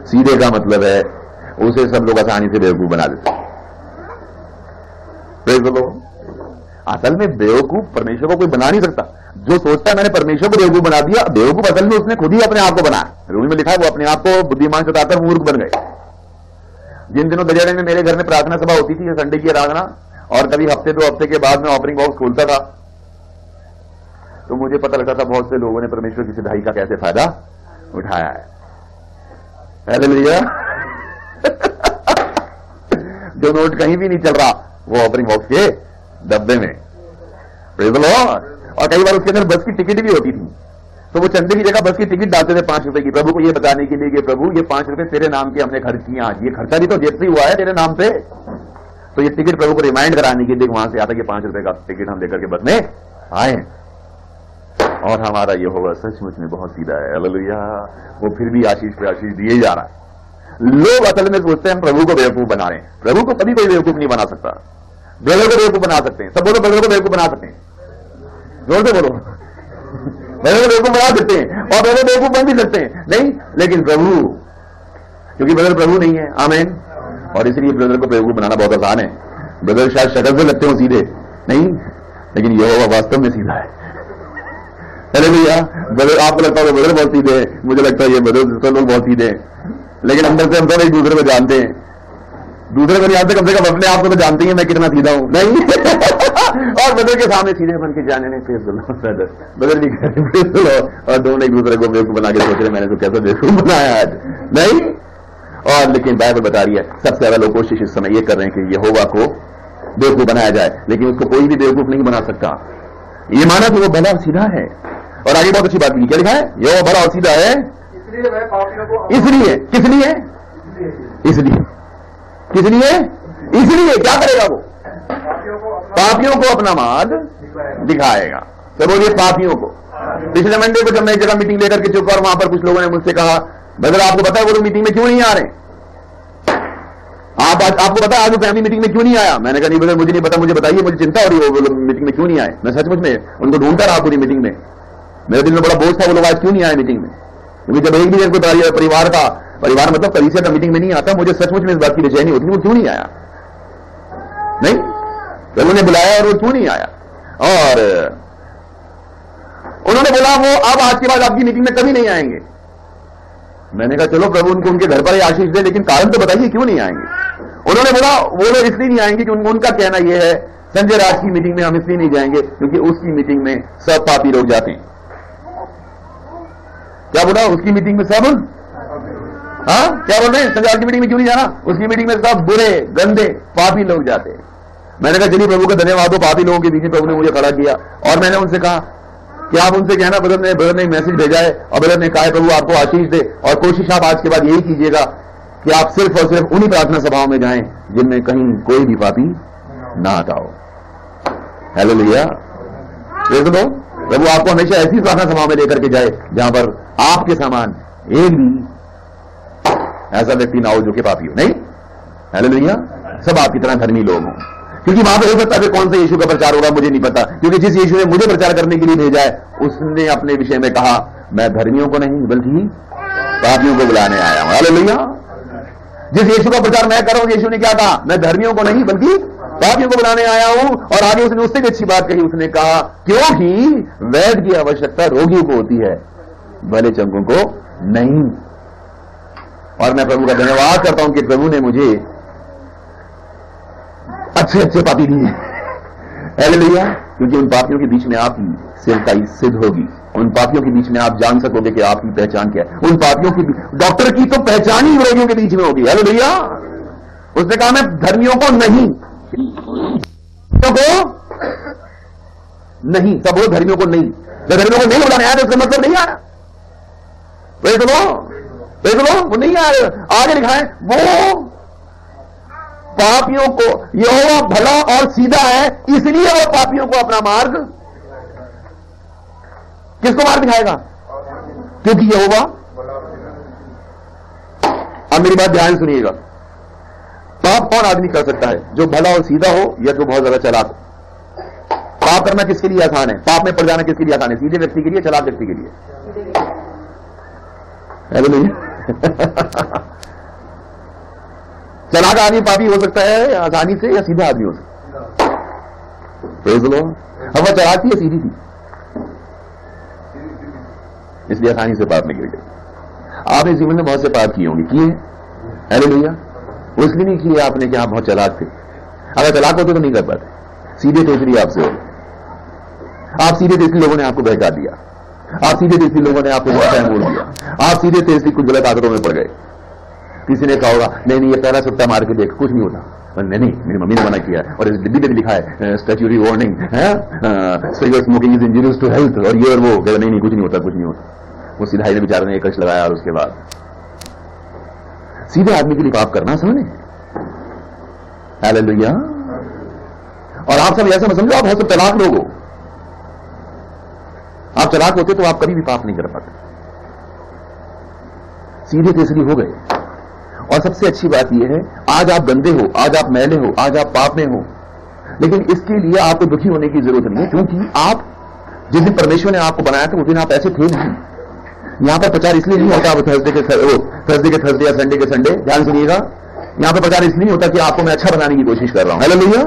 सीधे का मतलब है उसे सब लोग आसानी से बेवकूफ बना देते। Praise the Lord. असल में बेवकूफ परमेश्वर को कोई बना नहीं सकता। जो सोचता है मैंने परमेश्वर को बेवकूफ बना दिया, बेवकूफ असल में उसने खुद ही अपने आप को बनाया। रूल में लिखा है वो अपने आप को बुद्धिमान बताकर मूर्ख बन गए। जिन दिनों दरियाने में मेरे घर में प्रार्थना सभा होती थी, संडे की आराधना, और कभी हफ्ते 2 हफ्ते के बाद में ऑफरिंग बॉक्स खोलता था, तो मुझे पता लगता था बहुत से लोगों ने परमेश्वर की सिधाई का कैसे फायदा उठाया है। हालेलुया। जो नोट कहीं भी नहीं चल रहा वो ऑफरिंग बॉक्स के डब्बे में। Praise the Lord. और कई बार उसके अंदर बस की टिकट भी होती थी, तो वो चंदे की जगह बस की टिकट डालते थे 5 रुपए की, प्रभु को ये बताने के लिए कि प्रभु ये 5 रुपए तेरे नाम के हमने खर्च किए आज, ये खर्चा भी तो जेब से हुआ है तेरे नाम पे। तो ये टिकट प्रभु को रिमाइंड कराने के लिए वहां से आता कि 5 रुपए का टिकट हम लेकर के बस में आए। और हमारा ये होगा सचमुच में बहुत सीधा है। हालेलुया। वो फिर भी आशीष पे आशीष दिए जा रहा है। लोग असल में सोचते हैं हम प्रभु को बेवकूफ बना रहे हैं। प्रभु को कभी कोई बेवकूफ नहीं बना सकता। ब्रदर को बेवकूफ बना सकते हैं। सब बोलो ब्रदर को बेवकूफ बना सकते हैं। जोर से बोलो। ब्रदर को बेवकूफ बना सकते हैं और ब्रदर बेवकूफ बन भी सकते हैं। नहीं, लेकिन प्रभु, क्योंकि ब्रदर प्रभु नहीं है। आमीन। और इसलिए ब्रदर को बेवकूफ बनाना बहुत आसान है। ब्रदर शायद शक्ल से लगते हो सीधे, नहीं, लेकिन यहोवा वास्तव में सीधा है। अरे भैया, ब्रदर आपको लगता है ब्रदर बहुत सीधे हैं, मुझे लगता है ये ब्रदर सिस्टर लोग बहुत सीधे हैं, लेकिन अंदर से हम सब एक दूसरे को जानते हैं। दूसरे को नहीं जानते, कम से कम अपने आप को तो जानते हैं मैं कितना सीधा हूं, नहीं। और ब्रदर के सामने सीधे बन के जाने नहीं, ब्रदर भी करें और दोनों एक दूसरे को बेवकूफ बना के सोच रहे मैंने तो कैसा बेवकूफ बनाया आज, नहीं। और लेकिन बाइबल बता रही है सबसे ज्यादा लोग कोशिश इस समय ये कर रहे हैं कि यहोवा को बेवकूफ बनाया जाए, लेकिन उसको कोई भी बेवकूफ नहीं बना सकता। ये माना कि वो भला और सीधा है। और आगे बहुत अच्छी बात की, क्या लिखा है? यहोवा भला और सीधा है, इसलिए वह पापियों को, इसलिए किसलिए इसलिए किसलिए इसलिए क्या करेगा वो? पापियों को अपना मार्ग दिखाएगा। तो बोलिए पापियों को। पिछले मंडे को जब मैं एक जगह मीटिंग लेकर के चुका और वहां पर कुछ लोगों ने मुझसे कहा ब्रदर आपको पता है वो लोग मीटिंग में क्यों नहीं आ रहे? आपको पता है आज वो फैमिली मीटिंग में क्यों नहीं आया? मैंने कहा नहीं ब्रदर मुझे नहीं पता, मुझे बताइए, मुझे चिंता हो रही है वो लोग मीटिंग में क्यों नहीं आए। मैं सचमुच में उनको ढूंढता रहा पूरी मीटिंग में, मेरे दिल में बड़ा बोझ था वो लोग आज क्यों नहीं आए मीटिंग में। क्योंकि जब एक भी दिन कोई परिवार मतलब कलीसिया का मीटिंग में नहीं आता, मुझे सचमुच में इस बात की बेचैनी होती वो क्यों नहीं आया। नहीं, प्रभु ने बुलाया और वो क्यों नहीं आया। और उन्होंने बोला वो अब आज के बाद आपकी मीटिंग में कभी नहीं आएंगे। मैंने कहा चलो प्रभु उनको उनके घर पर ही आशीष दे, लेकिन कारण तो बताइए क्यों नहीं आएंगे। उन्होंने बोला वो लोग इसलिए नहीं आएंगे कि उनका कहना यह है संजय राज की मीटिंग में हम इसलिए नहीं जाएंगे क्योंकि उसकी मीटिंग में सब पापी लोग जाते हैं। क्या बोला? उसकी मीटिंग में सब, हाँ क्या बोल रहे हैं? संजय राज की मीटिंग में क्यों नहीं जाना? उसकी मीटिंग में सब बुरे गंदे पापी लोग जाते हैं। मैंने कहा चलिए प्रभु का धन्यवाद हो, पापी लोगों के बीच में प्रभु ने मुझे खड़ा किया। और मैंने उनसे कहा कि आप उनसे कहना, ब्रदर ने मैसेज भेजा है और ब्रदर ने कहा है प्रभु आपको आशीष दे, और कोशिश आप आज के बाद यही कीजिएगा कि आप सिर्फ और सिर्फ उन्हीं प्रार्थना सभाओं में जाएं जिनमें कहीं कोई भी पापी ना आता हो। हालेलुया। देख लो प्रभु आपको हमेशा ऐसी प्रार्थना सभाओं में लेकर के जाए जहां पर आपके समान एक भी ऐसा व्यक्ति ना हो जो कि पापी हो। नहीं, हालेलुया। सब आपकी तरह धर्मी लोग हों, क्योंकि वहां पर हो सकता है कौन से यीशु का प्रचार होगा मुझे नहीं पता, क्योंकि जिस यीशु ने मुझे प्रचार करने के लिए भेजा है उसने अपने विषय में कहा मैं धर्मियों को नहीं बल्कि पापियों को बुलाने आया हूं। हालेलुया। जिस यीशु का प्रचार मैं कर रहा हूं, यीशु ने क्या कहा? मैं धर्मियों को नहीं बल्कि पापियों को बुलाने आया हूं। और आगे उसने उससे भी अच्छी बात कही, उसने कहा क्योंकि वैद्य की आवश्यकता रोगियों को होती है, भले चंगों को नहीं। और मैं प्रभु का धन्यवाद करता हूं कि प्रभु ने मुझे अच्छे अच्छे पापी दिए। हालेलुया। क्योंकि उन पापियों के बीच में आपकी सेवकाई सिद्ध होगी, उन पापियों के बीच में आप जान सकोगे कि आपकी पहचान क्या है। उन पापियों की, डॉक्टर की तो पहचान ही रोगियों के बीच में होगी। हालेलुया। उसने कहा मैं धर्मियों को नहीं, नहीं सब वो धर्मियों को नहीं, धर्मियों को नहीं बुलाने आया तो उसका मतलब नहीं आया। देख लो वो नहीं आया। आगे लिखा है वो पापियों को, यहोवा भला और सीधा है इसलिए वो पापियों को अपना मार्ग, किसको मार्ग दिखाएगा? क्योंकि यहोवा, अब मेरी बात ध्यान सुनिएगा, पाप कौन आदमी कर सकता है? जो भला और सीधा हो या जो बहुत ज्यादा चालाक हो। पाप करना किसके लिए आसान है? पाप में पड़ जाना किसके लिए आसान है? सीधे व्यक्ति के लिए, चालाक व्यक्ति के लिए। चालाक आदमी पापी हो सकता है आसानी से, या सीधा आदमी हो सकता है? Praise the Lord. अब वह चालाक थी या सीधी थी? इसलिए आसानी से पाप में गिर गई। आपने जीवन में बहुत से पाप किए होंगे, किए? हालेलुया। वो इसलिए नहीं किए आपने कि आप बहुत चालाक थे। अगर चालाक होते तो नहीं कर पाते। सीधे थे इसलिए आपसे हो। आप सीधे थे इसलिए लोगों ने आपको बहका दिया। आप सीधे थे इसलिए लोगों ने आपको बहुत टाइम बोल दिया। आप सीधे थे इसलिए कुछ गलत आदतों में पड़ गए। किसी ने कहा होगा नहीं ये पहला सुट्टा मार के देख, कुछ नहीं होता। नहीं, मेरी मम्मी ने मना किया है और इस डिब्बी पे भी लिखा है स्टैट्यूटरी वार्निंग है, cigarette smoking is injurious to health, और ये और वो नहीं कुछ नहीं होता, कुछ नहीं होता। वो सीधा ही बेचारे ने एक कश लगाया और उसके बाद सीधे आदमी के लिए पाप करना समझे। हालेलुया। और आप सब ऐसा मत समझो आप बहुत सब चालाक लोग हो। आप चालाक होते तो आप कभी भी पाप नहीं कर पाते। सीधे तीसरी हो गए। और सबसे अच्छी बात यह है, आज आप गंदे हो, आज आप मैले हो, आज आप पाप में हो, लेकिन इसके लिए आपको दुखी होने की जरूरत नहीं है, क्योंकि आप जिस दिन परमेश्वर ने आपको बनाया था उस दिन आप ऐसे थे नहीं। यहां पर प्रचार इसलिए नहीं होता थर्सडे के थर्सडे या संडे के संडे, ध्यान सुनिएगा। यहां पर प्रचार इसलिए नहीं होता कि आपको मैं अच्छा बनाने की कोशिश कर रहा हूं। हालेलुया।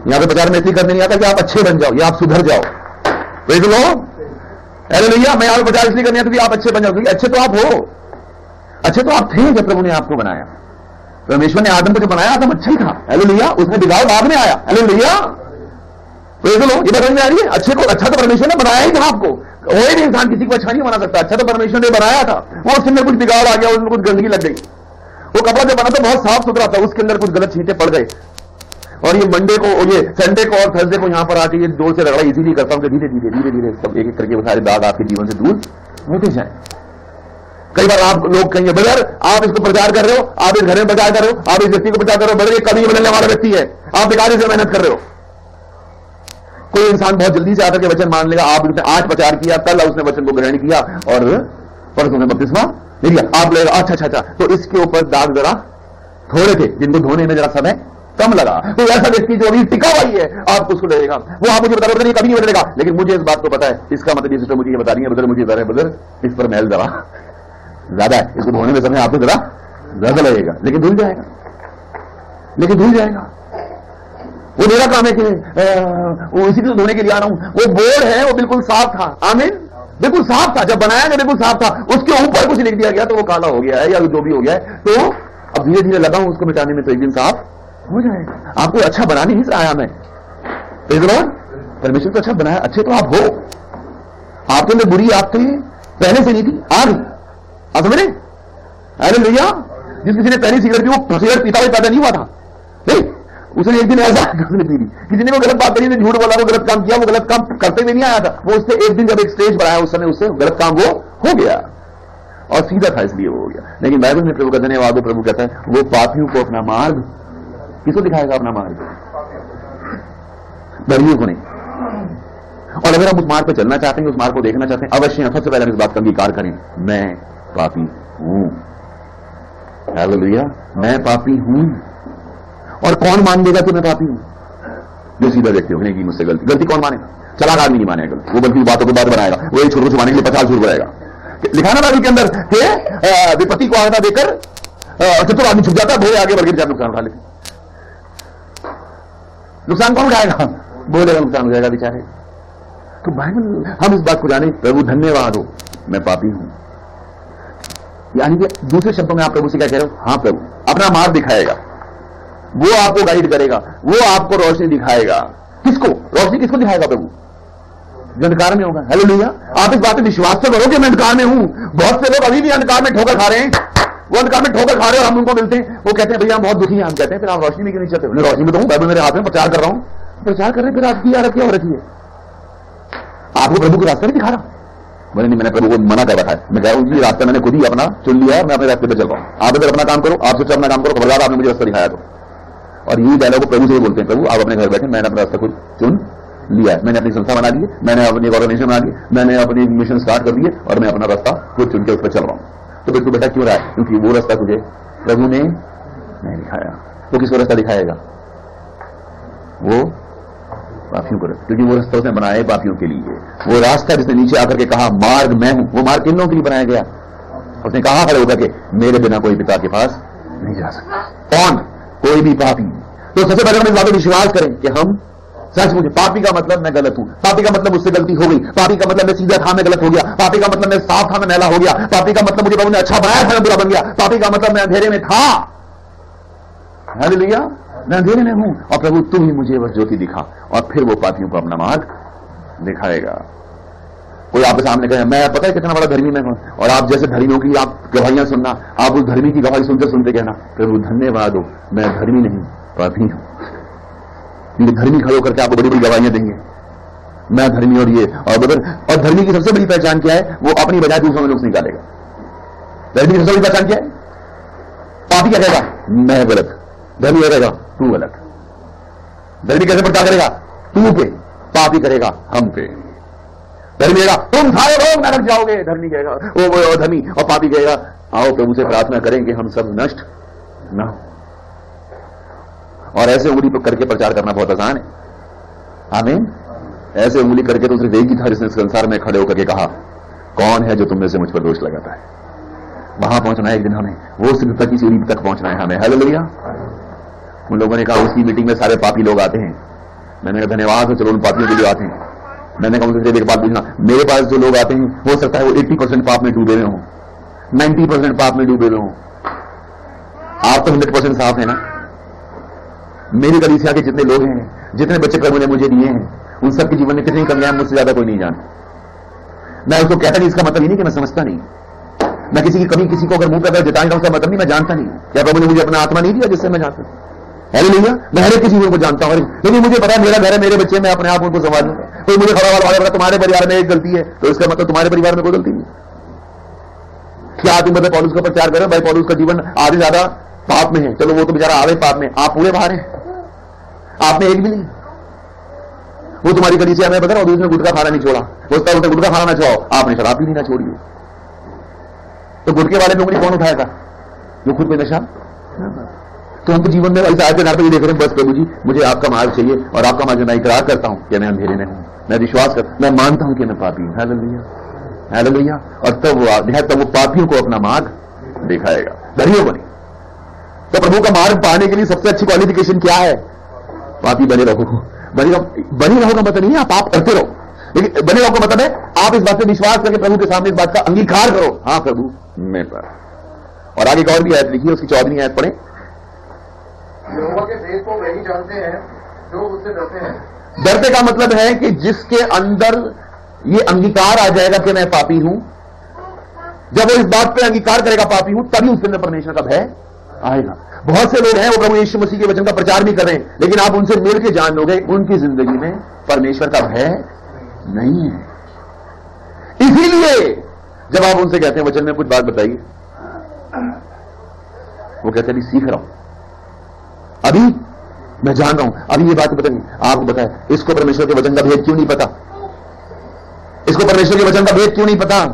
यहां पर प्रचार में इसलिए करने नहीं आता कि आप अच्छे बन जाओ या आप सुधर जाओ। Praise the Lord. हालेलुया। मैं यहां पर प्रचार इसलिए करने आता कि आप अच्छे बन जाओ, क्योंकि अच्छे तो आप हो, अच्छे तो आप थे जब प्रभु ने आपको बनाया। परमेश्वर ने आदम को जब बनाया आदम अच्छा ही था। हालेलुया। उसमें बिगाड़ बाद में आया। हालेलुया। Praise the Lord. ये समझ में आ रही है? अच्छे को अच्छा तो परमेश्वर ने बनाया ही था आपको। कोई भी इंसान किसी को अच्छा नहीं बना सकता। अच्छा तो परमेश्वर ने बनाया था, वो उसमें कुछ बिगाड़ आ गया, उसमें कुछ गंदगी लग गई। वो कपड़ा जो बना था बहुत साफ सुथरा था, उसके अंदर कुछ गलत छींटे पड़ गए, और ये मंडे को, ये संडे को और थर्सडे को यहां पर आके ये जोर से रगड़ा इसीलिए करता हूं कि धीरे धीरे धीरे धीरे सब एक एक करके वो सारे दाग आपके जीवन से दूर होते जाए। कई बार आप लोग कहेंगे ब्रदर आप इसको प्रचार कर रहे हो, आप इस घर में प्रचार कर रहे हो, आप इस व्यक्ति को प्रचार कर रहे हो, ब्रदर ये कभी बदलने वाला व्यक्ति है, आप बेकार से मेहनत कर रहे हो। कोई इंसान बहुत जल्दी से आकर के वचन मान लेगा, आप उसने आज प्रचार किया, कल उसने वचन को ग्रहण किया और परसों में बपतिस्मा ले लिया, आप लगेगा अच्छा, तो इसके ऊपर दाग जरा थोड़े थे जिनको धोने में जरा समय कम लगा। तो ऐसा व्यक्ति जो अभी टिका हुआ ही है, आपको उसको लगेगा वो आप मुझे बता रहे कभी नहीं बदलेगा, लेकिन मुझे इस बात को पता है, इसका मतलब ये सिस्टर मुझे ये बता रही है ब्रदर मुझे ब्रदर इस पर मैल जरा ज्यादा है, इसको धोने में समय आपको जरा ज्यादा लगेगा, लेकिन धुल जाएगा। वो मेरा काम है कि वो इसी को धोने के लिए आ रहा हूं। वो बोर्ड है वो बिल्कुल साफ था, आमीन, बिल्कुल साफ था, जब बनाया गया बिल्कुल साफ था, उसके ऊपर कुछ लिख दिया गया तो वो काला हो गया है या जो भी हो गया है, तो अब धीरे धीरे लगा हूं उसको मिटाने में, तो एक दिन साफ हो जाएगा। आपको अच्छा बनाने ही से आया मैं, परमेश्वर को अच्छा बनाया, अच्छे तो आप हो, आपके अंदर बुरी आदतें पहले से नहीं थी, आ गई, आप समझ रहे? अरे भैया जिस किसी ने पहली सिगरेट पी वो सिगरेट पीता हुआ पैदा नहीं हुआ था, नहीं, उसने एक दिन ऐसा उसने पी ली, किसी ने वो गलत बात करी, झूठ बोला, वो गलत काम किया, वो गलत काम करते हुए नहीं आया था, वो उससे एक दिन जब एक स्टेज बढ़ाया उस समय उससे गलत काम वो हो गया और सीधा था इसलिए वो हो गया। लेकिन बाइबल में प्रभु का धन्यवाद हो, प्रभु कहता है वो पापियों को अपना मार्ग, किसको दिखाएगा अपना मार्ग? धर्मियों को नहीं। और अगर हम उस मार्ग पर चलना चाहते हैं, उस मार्ग को देखना चाहते हैं, अवश्य सबसे पहले हम इस बात का अंगीकार करें, मैं पापी हूं। हालेलुया, मैं पापी हूं। और कौन मान लेगा कि मैं पापी हूं? जो सीधा व्यक्ति होने की मुझसे गलती कौन मानेगा? चालाक आदमी नहीं मानेगा गलती, वो बल्कि बातों को बात बनाएगा, वो एक छोटे को छुपाने के लिए 50 झूठ बनाएगा। लिखा ना बाइबल के अंदर कि विपत्ति को आधा देकर चतुर आदमी छुप जाता है, भोले आगे बढ़ के नुकसान उठा लेते। नुकसान कौन उठाएगा? बोलेगा नुकसान हो जाएगा बेचारे। तो बाइबल हम इस बात को जाने, प्रभु धन्यवाद हो मैं पापी हूं, यानी कि दूसरे शब्दों में आप प्रभु से क्या कह रहे हो? हाँ प्रभु अपना मार्ग दिखाएगा, वो आपको गाइड करेगा, वो आपको रोशनी दिखाएगा। किसको रोशनी किसको दिखाएगा? प्रभु जो अंधकार में होगा। हालेलुया, आप इस बात में विश्वास तो करो कि मैं अंधकार में हूं। बहुत से लोग अभी भी अंधकार में ठोकर खा रहे हैं, वो अंधकार में ठोकर खा रहे हैं और हम उनको मिलते हैं, वो कहते हैं भैया हम बहुत दुखी हैं, हम कहते हैं फिर आप रोशनी में क्यों नहीं चाहते? रोशनी में तो हूं, बाइबल मेरे हाथ में, प्रचार कर रहा हूं, प्रचार कर रहे हैं, फिर आपकी यार क्या हो रही है? आपको प्रभु को रास्ता नहीं दिखा रहा? बोले नहीं मैंने प्रभु को मना कर रखा है, मैं कह रहा हूं जी रास्ता मैंने खुद ही अपना चुन लिया है, मैं अपने रास्ते पर चल रहा हूं, आप इधर अपना काम करो, आप सिर्फ अपना काम करो, खबरदार आपने मुझे रास्ता दिखाया तो। और यही डायलॉग को प्रभु से ही बोलते हैं, प्रभु आप अपने घर बैठे, मैंने अपना रास्ता खुद चुन लिया है, मैंने अपनी संस्था बना ली है, मैंने अपनी ऑर्गेनाइजेशन बना ली, मैंने अपनी मिशन स्टार्ट कर दिए और मैं अपना रास्ता खुद चुन के उस पर चल रहा हूं। तो फिर तू बेटा क्यों रहा है? क्योंकि वो रास्ता तुझे प्रभु ने नहीं दिखाया। तो किसको रास्ता दिखाएगा? वो पापियों को, क्योंकि वो रास्ता उसने बनाया पापियों के लिए। वो रास्ता जिसने नीचे आकर के कहा मार्ग मैं हूं, वो मार्ग किन लोगों के लिए बनाया गया? उसने कहा खड़े होकर के, मेरे बिना कोई पिता के पास नहीं जा सकता। कौन? कोई भी पापी। तो सबसे पहले हम इस बात पर विश्वास करें कि हम सच मुझे, पापी का मतलब मैं गलत हूं, पापी का मतलब मुझसे गलती हो गई, पापी का मतलब मैं सीधा था मैं गलत हो गया, पापी का मतलब मैं साफ था मैं मैला हो गया, पापी का मतलब मुझे प्रभु ने अच्छा बनाया था मैं बुरा बन गया, पापी का मतलब मैं अंधेरे में था, हालेलुया, मैं अंधेरे में हूं और प्रभु तुम ही मुझे वह ज्योति दिखा। और फिर वो पापियों को अपना मार्ग दिखाएगा। कोई आपके सामने कहे मैं पता है कितना बड़ा धर्मी मैं हूं, और आप जैसे धर्मियों की आप गवाहियां सुनना, आप उस धर्मी की गवाही सुनते सुनते कहना, प्रभु धन्यवाद हो मैं धर्मी नहीं पापी हूं। ये धर्मी खड़े होकर के आपको बड़ी बड़ी गवाहियां देंगे, मैं धर्मी और ये और धर्मी की सबसे बड़ी पहचान क्या है? वो अपनी बजाय दूसरों में नुक्स निकालेगा। धर्मी की सबसे बड़ी पहचान क्या है? पापी क्या कहेगा? मैं गलत। धर्मी कहेगा तू गलत। धर्मी कैसे प्रचार करेगा? तू पे। पापी करेगा हम पे। धर्मी कहेगा तुम सारे लोग नरक जाओगे, धर्मी कहेगा वो धर्मी, और पापी कहेगा आओ प्रभु से प्रार्थना करें कि हम सब नष्ट ना हो। और ऐसे उंगली करके प्रचार करना बहुत आसान है। आमीन। ऐसे उंगली करके तो सिर्फ एक ही था जिसने संसार में खड़े होकर के कहा कौन है जो तुम में से मुझ पर दोष लगाता है। वहां पहुंचना है एक दिन हमें, वो सिद्धता की सीढ़ी तक पहुंचना है हमें। हालेलुया। उन लोगों ने कहा उसकी मीटिंग में सारे पापी लोग आते हैं। मैंने कहा धन्यवाद है, चलो उन पापियों के लिए आते हैं। मैंने कहा उनसे एक बात पूछना, मेरे पास जो लोग आते हैं हो सकता है वो 80% पाप में डूबे हुए हों, 90% पाप में डूबे हुए हों, आप तो 100% साफ है ना। मेरी कलीसिया के जितने लोग हैं, जितने बच्चे प्रभु ने मुझे दिए हैं, उन सबके जीवन में कितनी कमियां मुझसे ज्यादा कोई नहीं जानता। मैं उसको कहता नहीं, इसका मतलब ही नहीं कि मैं समझता नहीं। मैं किसी की कमी किसी को अगर मुंह पर जताएगा उसका मतलब नहीं मैं जानता नहीं। क्या प्रभु ने मुझे अपना आत्मा नहीं दिया जिससे मैं जानता हूं? हालेलुया। मैं हर एक किसी को जानता हूं, लेकिन मुझे पता है मेरा घर है, मेरे बच्चे, मैं अपने आप उनको संभाल लूंगा। कोई मुझे खड़ा वाला तुम्हारे परिवार में एक गलती है तो इसका मतलब तुम्हारे परिवार में कोई गलती नहीं। क्या तुम मतलब पौलुस का प्रचार करें? भाई पौलुस का जीवन आधे ज्यादा पाप में है, चलो वो तो बेचारा आधे पाप में, आप पूरे बाहर हैं, आप में एक भी नहीं। वो तुम्हारी कलीसिया में बता, और उसने गुटखा खाना नहीं छोड़ा, उसका उल्टा गुटखा खाना ना छोड़ो, आपने शराब भी नहीं छोड़ी। तो गुटके वाले में उंगली कौन उठाएगा? जो खुद पे नशा। तो हम तो जीवन में ऐसा आगे नाते देख रहे हैं, बस प्रभु जी मुझे आपका मार्ग चाहिए, और आपका मार्ग मैं इकरार करता हूं कि मैं अंधेरे में हूं, मैं विश्वास करता, मैं मानता हूं कि मैं पापी हूं। Hallelujah, hallelujah. और तब वो पापियों को अपना मार्ग दिखाएगा, धर्मियों को नहीं। तो प्रभु का मार्ग पाने के लिए सबसे अच्छी क्वालिफिकेशन क्या है? पापी बने रहो। बनी रहो का मतलब नहीं है आप पाप करते रहो, लेकिन बने रहो का मतलब है आप इस बात पे विश्वास करके प्रभु के सामने इस बात का अंगीकार करो, हाँ प्रभु मैं पर। और आगे एक और भी आयत लिखी है, उसकी 14वीं आयत पढ़े। यहोवा के भेद को वही जानते हैं जो उससे डरते हैं। डरते का मतलब है कि जिसके अंदर ये अंगीकार आ जाएगा कि मैं पापी हूं, जब वो इस बात पे अंगीकार करेगा पापी हूं, तभी उसके अंदर परमेश्वर का भय आएगा। बहुत से लोग हैं वो प्रभु यीशु मसीह के वचन का प्रचार भी कर रहे हैं, लेकिन आप उनसे मिल के जान लोगे उनकी जिंदगी में परमेश्वर का भय नहीं है। इसीलिए जब आप उनसे कहते हैं वचन में कुछ बात बताइए, वो कहते हैं सीख रहा हूं, अभी मैं जान रहा हूं, अभी ये बात बताइए। आपको बताए इसको परमेश्वर के वचन का भेद क्यों नहीं पता? इसको परमेश्वर के वचन का भेद क्यों नहीं पता?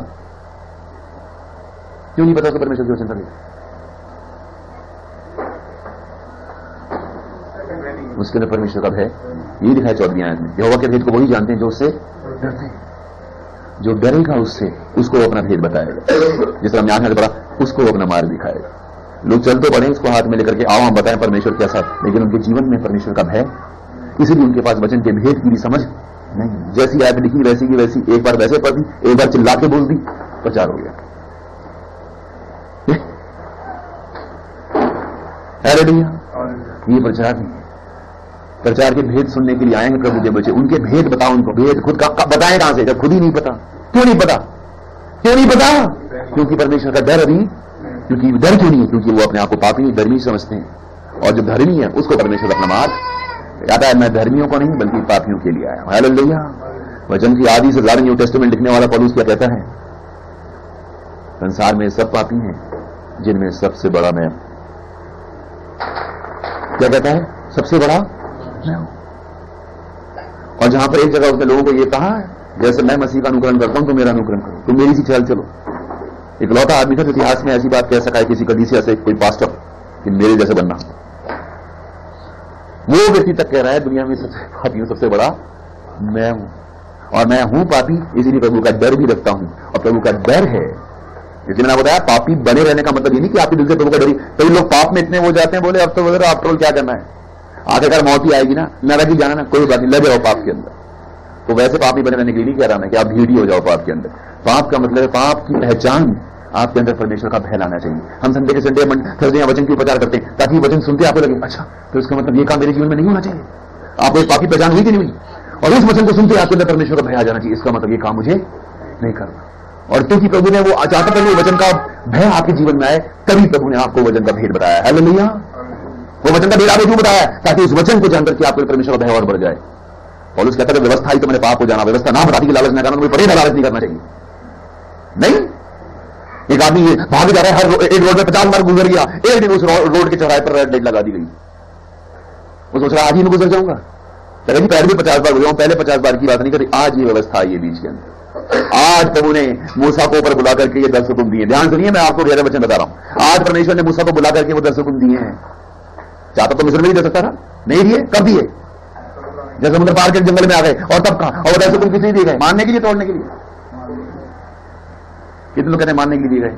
क्यों नहीं पता उसको परमेश्वर के वचन का भेद? उसके अंदर परमेश्वर का भय ये दिखाया 14वीं आयत में। यहोवा के भेद को वही जानते हैं जो उससे डरते हैं। जो डरेगा उससे, उसको अपना भेद बताएगा। जिस तरह ज्ञान है बड़ा, उसको अपना मार्ग दिखाएगा। लोग चल तो पड़े इसको हाथ में लेकर के, आओ हम बताएं परमेश्वर कैसा है, लेकिन उनके जीवन में परमेश्वर का भय, इसीलिए उनके पास वचन के भेद की भी समझ नहीं। जैसी आयत लिखी वैसी की वैसी, एक बार वैसे पढ़ दी, एक बार चिल्ला के बोल दी, प्रचार हो गया। हालेलुया। ये प्रचार नहीं है। प्रचार के भेद सुनने के लिए आए हैं प्रभु के बच्चे, उनके भेद बताओ उनको। भेद खुद का बताएं कहां से जब खुद ही नहीं पता? क्यों नहीं पता? क्यों नहीं पता? क्योंकि परमेश्वर का डर अभी, क्योंकि डर क्यों नहीं है? क्योंकि वो अपने आप को पापी धर्मी समझते हैं, और जो धर्मी है उसको परमेश्वर अपना मार्ग कहता है। मैं धर्मियों को नहीं बल्कि पापियों के लिए आया हूं। हालेलुया। वचन की आदि से ज्यादा न्यू टेस्टामेंट लिखने वाला पौलुस क्या कहता है? संसार में सब पापी हैं, जिनमें सबसे बड़ा मैं। क्या कहता है? सबसे बड़ा मैं हूं। और जहां पर एक जगह उसने लोगों को यह कहा है, जैसे मैं मसीह का अनुकरण करता हूं तो मेरा अनुकरण करो, तुम मेरी सी चाल चलो। इकलौता आदमी था जो इतिहास में ऐसी बात कह सका है किसी कलीसिया से, कोई पास्टर, कि मेरे जैसे बनना। वो व्यक्ति तक कह रहा है दुनिया में सबसे पापी हूं, सबसे बड़ा मैं हूं, और मैं हूं पापी, इसीलिए प्रभु का डर भी रखता हूं। और प्रभु का डर है इसलिए मैंने बताया पापी बने रहने का मतलब ये नहीं कि आपके दिल से प्रभु का डरी। कई लोग पाप में इतने हो जाते हैं, बोले अब तो वगैरह आफ्टर क्या करना है, आखिरकार मौत ही आएगी ना, नरक ही जाना ना, कोई बात नहीं, लगे रहो पाप के अंदर। तो वैसे पापी बने रहने के लिए नहीं कह रहा मैं कि आप भीड़ ही हो जाओ पाप के अंदर। पाप का मतलब है पाप की पहचान, आपके अंदर परमेश्वर का भय लाना चाहिए। हम संडे के संडे थर्सडे वचन की उपचार करते हैं ताकि वचन सुनते आपको लगे अच्छा तो इसका मतलब ये काम मेरे जीवन में नहीं होना चाहिए। आपको एक पापी पहचान हुई कि नहीं हुई, और उस वचन को सुनते आपके अंदर परमेश्वर का भय आ जाना चाहिए, इसका मतलब ये काम मुझे नहीं करना। और क्योंकि प्रभु ने वो चाहता था कि वचन का भय आपके जीवन में आए, तभी प्रभु ने आपको वचन का भेद बताया। हालेलुया। वो वचन का भेद आपको क्यों बताया, ताकि उस वचन को जानकर के आपको परमेश्वर का भय और बढ़ जाए। पौलुस कहता है व्यवस्था ही तो मैंने पाप को जाना, व्यवस्था ना बताती कि लालच न करना, मुझे पड़ेगा लालच नहीं करना चाहिए। नहीं, एक आदमी भाग जा रहा है, हर एक रोड में 50 बार गुजर गया, एक दिन उस रोड के चौराहे पर रेड लाइट लगा दी गई, वो सोच रहा आज ही मैं गुजर जाऊंगा। लेकिन पहले भी 50 बार गुजरा हूं, पहले 50 बार की बात नहीं करी, आज ये व्यवस्था आई है बीच के अंदर। आज प्रभु ने मूसा को ऊपर बुला करके ये 10 हुक्म दिए। ध्यान सुनिए, मैं आपको गहरा वचन बता रहा हूं। आज परमेश्वर ने मूसा को बुला करके वो 10 हुक्म दिए हैं। चाहता तो मिस्र में ही दे सकता था, नहीं दिए। कब दिए, जब समुद्र पार के जंगल में आ गए, और तब कहा, और 10 हुक्म किस लिए दिए गए, मानने के लिए, तोड़ने के लिए? कितने लोग कहते हैं मानने के लिए दिए गए,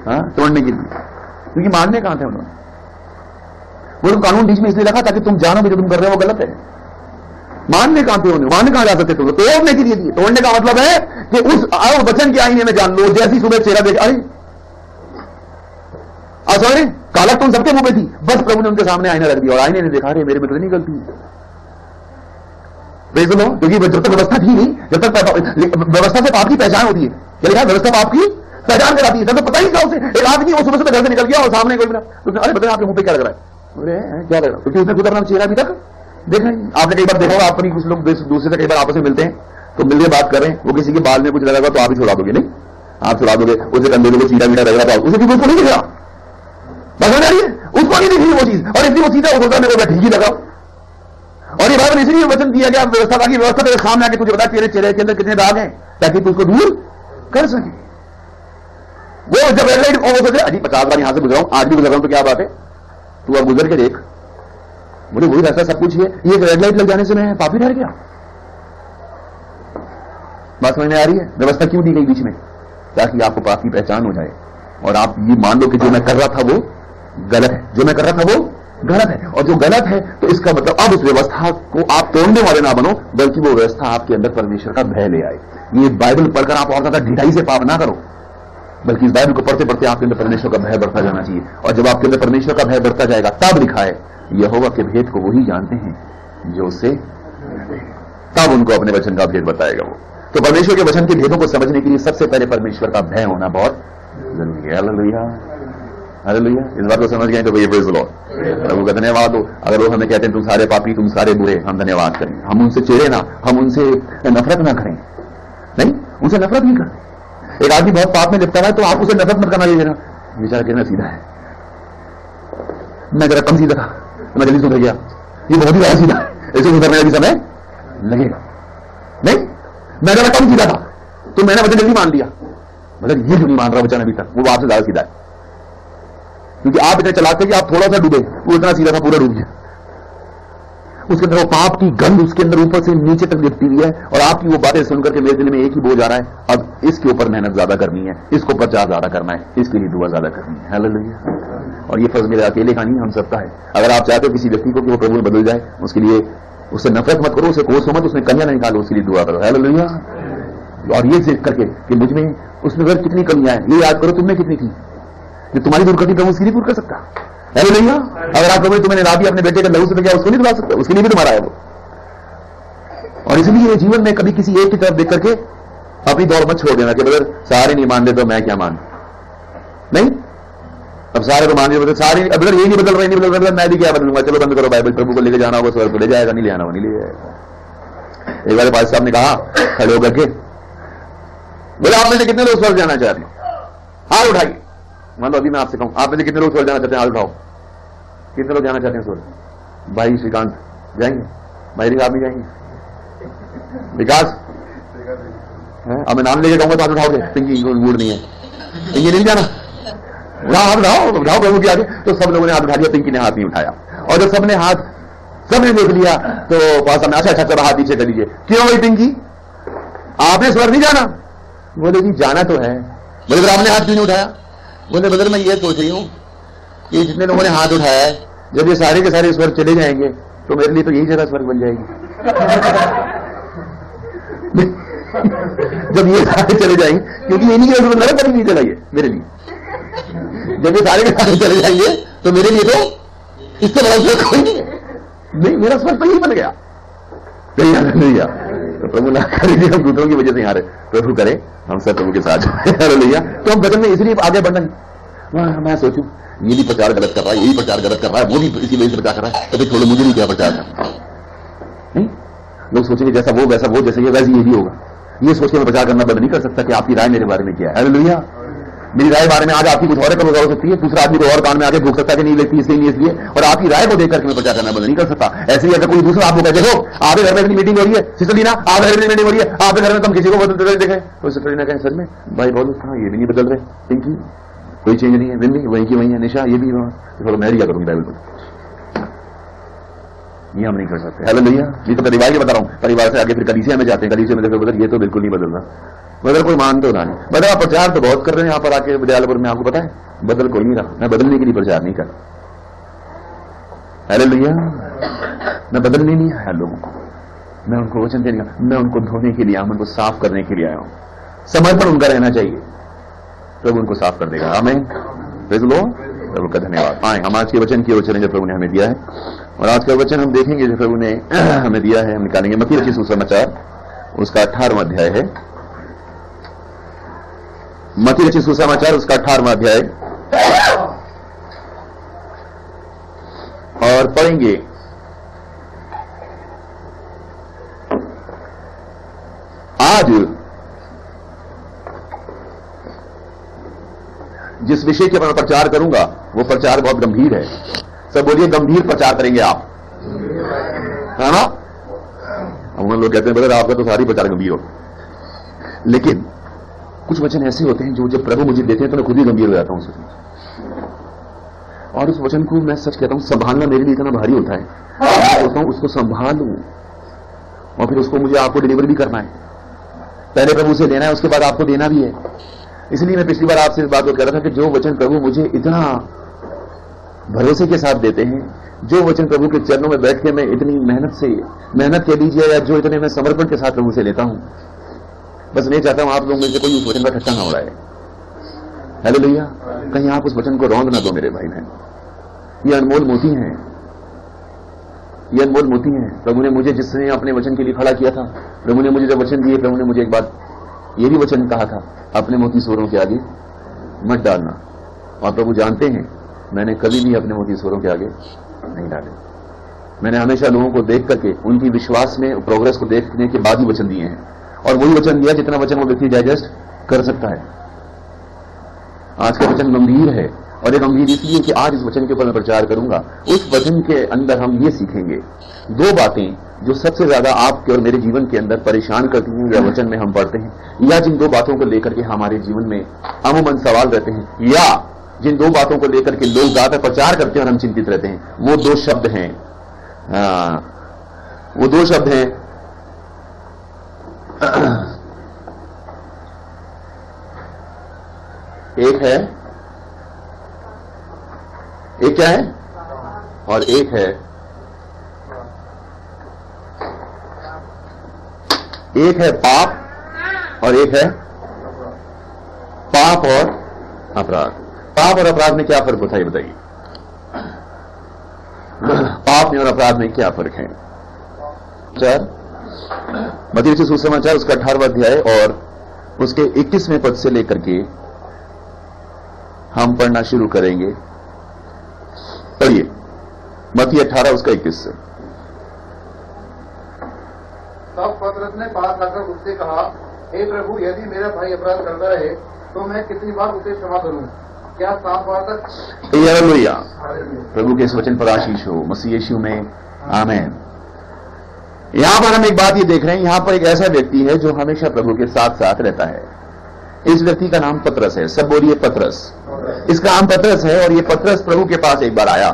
हाँ, तोड़ने के लिए। क्योंकि मानने कहां थे उन्होंने, वो तो कानून बीच में इसलिए रखा ताकि तुम जानो कि जो तुम कर रहे हो वो गलत है। मानने कहां थे उन्हें, मानने कहां जा सकते थे, तोड़ने के लिए दिए। तोड़ने का मतलब है कि उस वचन के आईने में जान लो, जैसी सुबह चेहरा देख, अरे सॉरी कालक तुम सबके मुंह में थी, बस प्रभु ने उनके सामने आईना रख दिया और आईने ने देखा अरे मेरे में तो नहीं गलती है। लो, क्योंकि जब तक व्यवस्था थी नहीं, जब तक व्यवस्था से पाप की पहचान होती है, क्या लिखा, व्यवस्था पाप की पहचान कराती है। तब तो पता ही था उसे। एक आदमी वो सुबह घर से निकल गया और सामने कोई मिला, उसने अरे बताया आपके मुंह पे क्या लग रहा है, अरे क्या लग रहा है, क्योंकि उसने खुद अपना चेहरा अभी तक देखा नहीं। आपने कई बार देखा होगा, अपनी कुछ लोग दूसरे से कई बार आपस में मिलते हैं तो मिलके बात कर रहे हैं, वो किसी के बाल में कुछ लगेगा तो आप ही छुड़ा दोगे, नहीं आप छुड़ा दोगे, उसे कंधे को सीधा मीठा लगेगा तो उसे उसको नहीं दिख रहा, बस हो जा रही है, उसको नहीं दिख रही वो चीज, और इसलिए वो सीधा होता मेरे को ठीक ही लगा। और ये बात इसलिए वचन दिया गया व्यवस्था का, व्यवस्था तेरे सामने आके तुझे बता तेरे चेहरे के अंदर कितने दाग हैं ताकि तू उसको दूर कर सके। वो जब रेड लाइट हो सके, अजी 50 बार यहां से गुजरा हूं, आज भी गुजर रहा हूं, तो क्या बात है, तू अब गुजर के देख, बोले वही रास्ता सब कुछ है, ये रेड लाइट लग जाने से मैं पापी ठहर गया। बात समझ में आ रही है? व्यवस्था क्यों दी गई बीच में, ताकि आपको पाप की पहचान हो जाए और आप ये मान लो कि जो मैं कर रहा था वो गलत है, जो मैं कर रहा था वो गलत है, और जो गलत है तो इसका मतलब अब उस व्यवस्था को आप तोड़ने वाले ना बनो, बल्कि वो व्यवस्था आपके अंदर परमेश्वर का भय ले आए। ये बाइबल पढ़कर आप और ज्यादा ढिलाई से पाप ना करो, बल्कि इस बाइबल को पढ़ते पढ़ते आपके अंदर परमेश्वर का भय बढ़ता जाना चाहिए। और जब आपके अंदर परमेश्वर का भय बढ़ता जाएगा, तब लिखा है यहोवा के भेद को वही जानते हैं जो उससे, तब उनको अपने वचन का भेद बताएगा वो। तो परमेश्वर के वचन के भेदों को समझने के लिए सबसे पहले परमेश्वर का भय होना बहुत जरूरी है। Hallelujah, hallelujah. इस बात को समझ गए तो भाई प्रेज़ द लॉर्ड, प्रभु का धन्यवाद हो। अगर वो हमें कहते हैं तुम सारे पापी, तुम सारे बुरे, हम धन्यवाद करें, हम उनसे चिढ़े ना, हम उनसे नफरत ना करें, नहीं उनसे नफरत नहीं करते। एक आदमी बहुत पाप में लिपटा है तो आप उसे नफरत मत करना, ये देना बेचारा कितना सीधा है, मैं जरा कम सीधा था तो मैं जल्दी सुधर गया, ये बहुत ही ज्यादा सीधा है, ऐसे सुधरने में भी समय लगेगा। नहीं, मैं जरा कम सीधा था तो मैंने वचन जल्दी मान लिया, मतलब ये जो नहीं मान रहा वचन अभी तक, वो आपसे ज्यादा सीधा है, क्योंकि आप इतने चलाते कि आप थोड़ा सा डूबे, वो इतना सीधा था पूरा डूब गया। उसके अंदर वो पाप की गंध उसके अंदर ऊपर से नीचे तक लिपटी हुई है, और आपकी वो बातें सुनकर के मेरे दिल में एक ही बोझ आ रहा है, अब इसके ऊपर मेहनत ज्यादा करनी है, इसको प्रचार ज्यादा करना है, इसके लिए दुआ ज्यादा करनी है। हालेलुया। और ये फर्ज मेरे अकेले का नहीं, हम सबका है। अगर आप चाहते हो किसी व्यक्ति को कि वो प्रभु में बदल जाए, उसके लिए उससे नफरत मत करो, उसे कोसो मत, उसमें कमियां नहीं निकालो, उसके लिए दुआ करो। हालेलुया। और ये जिक्र करके कि मुझ में उसमें अगर कितनी कमियां हैं, ये याद करो तुम में कितनी थी, जो तुम्हारी दूर करती प्रभु उसकी नहीं दूर कर सकता है नहीं। अगर आप प्रभु तुम्हें राबी अपने बेटे का लहू से क्या उसको नहीं दिला सकते, उसके लिए भी तुम्हारा है वो। और इसलिए जीवन में कभी किसी एक की तरफ देख करके अपनी दौड़ मत छोड़ देना कि अगर सारे नहीं मान रहे तो मैं क्या मान, नहीं अब सारे तो मान रहे, सारे अगर ये नहीं बदल रहे, नहीं बदल रहे, मैं भी क्या बदलूंगा, चलो बंद करो बाइबल, प्रभु को लेके जाना होगा स्वर्ग को ले जाएगा, नहीं ले आना नहीं ले जाएगा। एक बार पास साहब ने कहा खड़े होकर के, बोले आप में से कितने लोग स्वर्ग जाना चाहते हैं, हाथ उठाइए। मान लो अभी मैं आपसे कहूं आप में से कितने लोग स्वर्ग जाना चाहते हैं, हाथ उठाओ। कितने लोग जाना चाहते हैं स्वर्ग? भाई श्रीकांत जाएंगे, भाई आप भी जाएंगे, विकास अब मैं नाम लेके कहूंगा तो हाथ उठाओगे, पिंकी मूड नहीं है, पिंकी नहीं जाना, हाथ उठाओ प्रभु के आगे। तो सब लोगों ने हाथ उठा दिया, पिंकी ने हाथ नहीं उठाया। और जब सबने हाथ सबने देख लिया तो पास में अच्छा चलो हाथ पीछे कर लीजिए, क्यों भाई पिंकी आपने स्वर्ग नहीं जाना? बोले जी जाना तो है, बोले ब्रदर आपने हाथ क्यों नहीं उठाया? बोले ब्रदर मैं ये सोच रही हूं कि जितने लोगों ने हाथ उठाया है, जब ये सारे के सारे स्वर्ग चले जाएंगे तो मेरे लिए तो यही जगह स्वर्ग बन जाएगी। जब ये सारे चले जाएंगे, क्योंकि इन्हीं की वजह से नरक नहीं चला ये मेरे लिए। जब ये सारे के सारे चले जाएंगे तो मेरे लिए तो इससे बड़ा स्वर्ग कोई नहीं, मेरा स्वर्ग तो यही बन गया। नहीं गया तो प्रभु ना करे हम दूसरों की वजह से यहाँ रहे, प्रभु करे हम सब प्रभु के साथ लिया। तो हम वचन में इसलिए आगे बढ़ना। मैं सोचूं ये भी प्रचार गलत कर रहा है, यही प्रचार गलत कर रहा है, वो भी इसी वजह से प्रचार कर रहा है, तो फिर छोड़ो मुझे भी क्या प्रचार करना। नहीं, लोग सोचेंगे जैसा वो वैसा वो, जैसे ये वैसे ये भी होगा। ये सोच के मैं प्रचार करना बंद नहीं कर सकता कि आपकी राय मेरे बारे में क्या है। हालेलुया। मेरी राय बारे में आज आपकी कुछ और कब हो सकती है, दूसरा आदमी को और कान में आगे भूख सकता है कि नहीं लगती इसलिए नहीं इसलिए, और आपकी राय को देख करके मैं प्रचार करना बंद नहीं कर सकता। ऐसे ही अगर कोई दूसरा आपको कहते हो आपके घर में इतनी मीटिंग हो रही है, सिस्टर लीना आप घर में मीटिंग हो रही है, आपके घर में तुम किसी को बदलते देखें, तो सिस्टर लीना कहें सर में भाई बोलो हाँ ये भी नहीं बदल रहे, पिंकी कोई चेंज नहीं है, विंदी वहीं की वहीं है, निशा ये भी थोड़ा मैं रिया करूंगी बाइबल को। ये हम नहीं कर सकते। हालेलुया। ये तो परिवार की बता रहा हूं, परिवार से आगे फिर कलीसिया में जाते हैं, कलीसिया में देखो बदल ये तो बिल्कुल नहीं बदल रहा, बदल कोई मान तो रहा नहीं। बदल आप प्रचार तो बहुत कर रहे हैं यहाँ पर आके विद्यालयपुर में, आपको पता है बदल कोई नहीं रहा। मैं बदलने के लिए प्रचार नहीं कर, हालेलुया, मैं बदलने नहीं आया लोगों को, मैं उनको वचन देने का, मैं उनको धोने के लिए आया हूं, उनको साफ करने के लिए आया हूं। समर्पण उनका रहना चाहिए, प्रभु उनको साफ कर देगा। आमीन, प्रेज़ द लॉर्ड। प्रभु का धन्यवाद। आए हम आज के वचन की ओर चलें जो प्रभु ने हमें दिया है, और आज का वचन हम देखेंगे जो प्रभु ने हमें दिया है, हम निकालेंगे मत्ती रचित सुसमाचार, उसका 18वां अध्याय है। मत्ती रचित सुसमाचार उसका 18वां अध्याय, और पढ़ेंगे आज जिस विषय के मैं प्रचार करूंगा वो प्रचार बहुत गंभीर है। सब बोलिए गंभीर प्रचार करेंगे आप, है ना? हम लोग कहते हैं ब्रदर आपका तो सारी प्रचार गंभीर हो, लेकिन कुछ वचन ऐसे होते हैं जो जब प्रभु मुझे देते हैं तो मैं खुद ही गंभीर हो जाता हूं उसमें, और उस वचन को मैं सच कहता हूं संभालना मेरे लिए इतना भारी होता है। मैं सोचता हूं उसको संभालूं और फिर उसको मुझे आपको डिलीवर भी करना है। पहले प्रभु से लेना है, उसके बाद आपको देना भी है। इसलिए मैं पिछली बार आपसे इस बात को कह रहा था कि जो वचन प्रभु मुझे इतना भरोसे के साथ देते हैं, जो वचन प्रभु के चरणों में बैठ के मैं इतनी मेहनत कह लीजिए, या जो इतने मैं समर्पण के साथ प्रभु से लेता हूं, बस नहीं चाहता हूं आप लोगों में से कोई उस वचन का ठट्ठा ना उड़ाए। हालेलुया। कहीं आप उस वचन को रौंद ना दो मेरे भाई बहन। ये अनमोल मोती हैं, ये अनमोल मोती हैं। प्रभु ने मुझे जिसने अपने वचन के लिए खड़ा किया था, प्रभु ने मुझे जब वचन दिए, प्रभु ने मुझे एक बात ये भी वचन कहा था, अपने मोती स्वरों के आगे मत डालना। और प्रभु जानते हैं मैंने कभी भी अपने मोती स्वरों के आगे नहीं डाले। मैंने हमेशा लोगों को देख करके उनकी विश्वास में प्रोग्रेस को देखने के बाद ही वचन दिए हैं, और वही वचन दिया जितना वचन वो व्यक्ति डाइजेस्ट कर सकता है। आज का वचन गंभीर है, और ये गंभीर इसलिए कि आज इस वचन के ऊपर मैं प्रचार करूंगा। उस वचन के अंदर हम ये सीखेंगे दो बातें जो सबसे ज्यादा आपके और मेरे जीवन के अंदर परेशान करती हैं, या वचन में हम पढ़ते हैं, या जिन दो बातों को लेकर के हमारे जीवन में अमूमन सवाल रहते हैं, या जिन दो बातों को लेकर के लोग ज्यादा प्रचार करते हैं और हम चिंतित रहते हैं। वो दो शब्द हैं, वो दो शब्द हैं एक है, एक क्या है, और एक है, एक है पाप और एक है पाप और अपराध। पाप और अपराध में क्या फर्क होता है बताइए? पाप में और अपराध में क्या फर्क है? मत्ती रचित सुसमाचार उसका 18वां अध्याय और उसके 21वें पद से लेकर के हम पढ़ना शुरू करेंगे। पढ़िए मत्ती 18 उसका 21 से। तब पतरस ने पास आकर उससे कहा, हे प्रभु, यदि मेरा भाई अपराध करता रहे तो मैं कितनी बार उसे क्षमा करूं? क्या 7 बार तक? हालेलुया। प्रभु के इस वचन पर आशीष हो मसीह यीशु में, आमीन। यहां पर हम एक बात ये देख रहे हैं, यहां पर एक ऐसा व्यक्ति है जो हमेशा प्रभु के साथ साथ रहता है। इस व्यक्ति का नाम पतरस है। सब बोलिए पतरस। इसका नाम पतरस है, और ये पतरस प्रभु के पास एक बार आया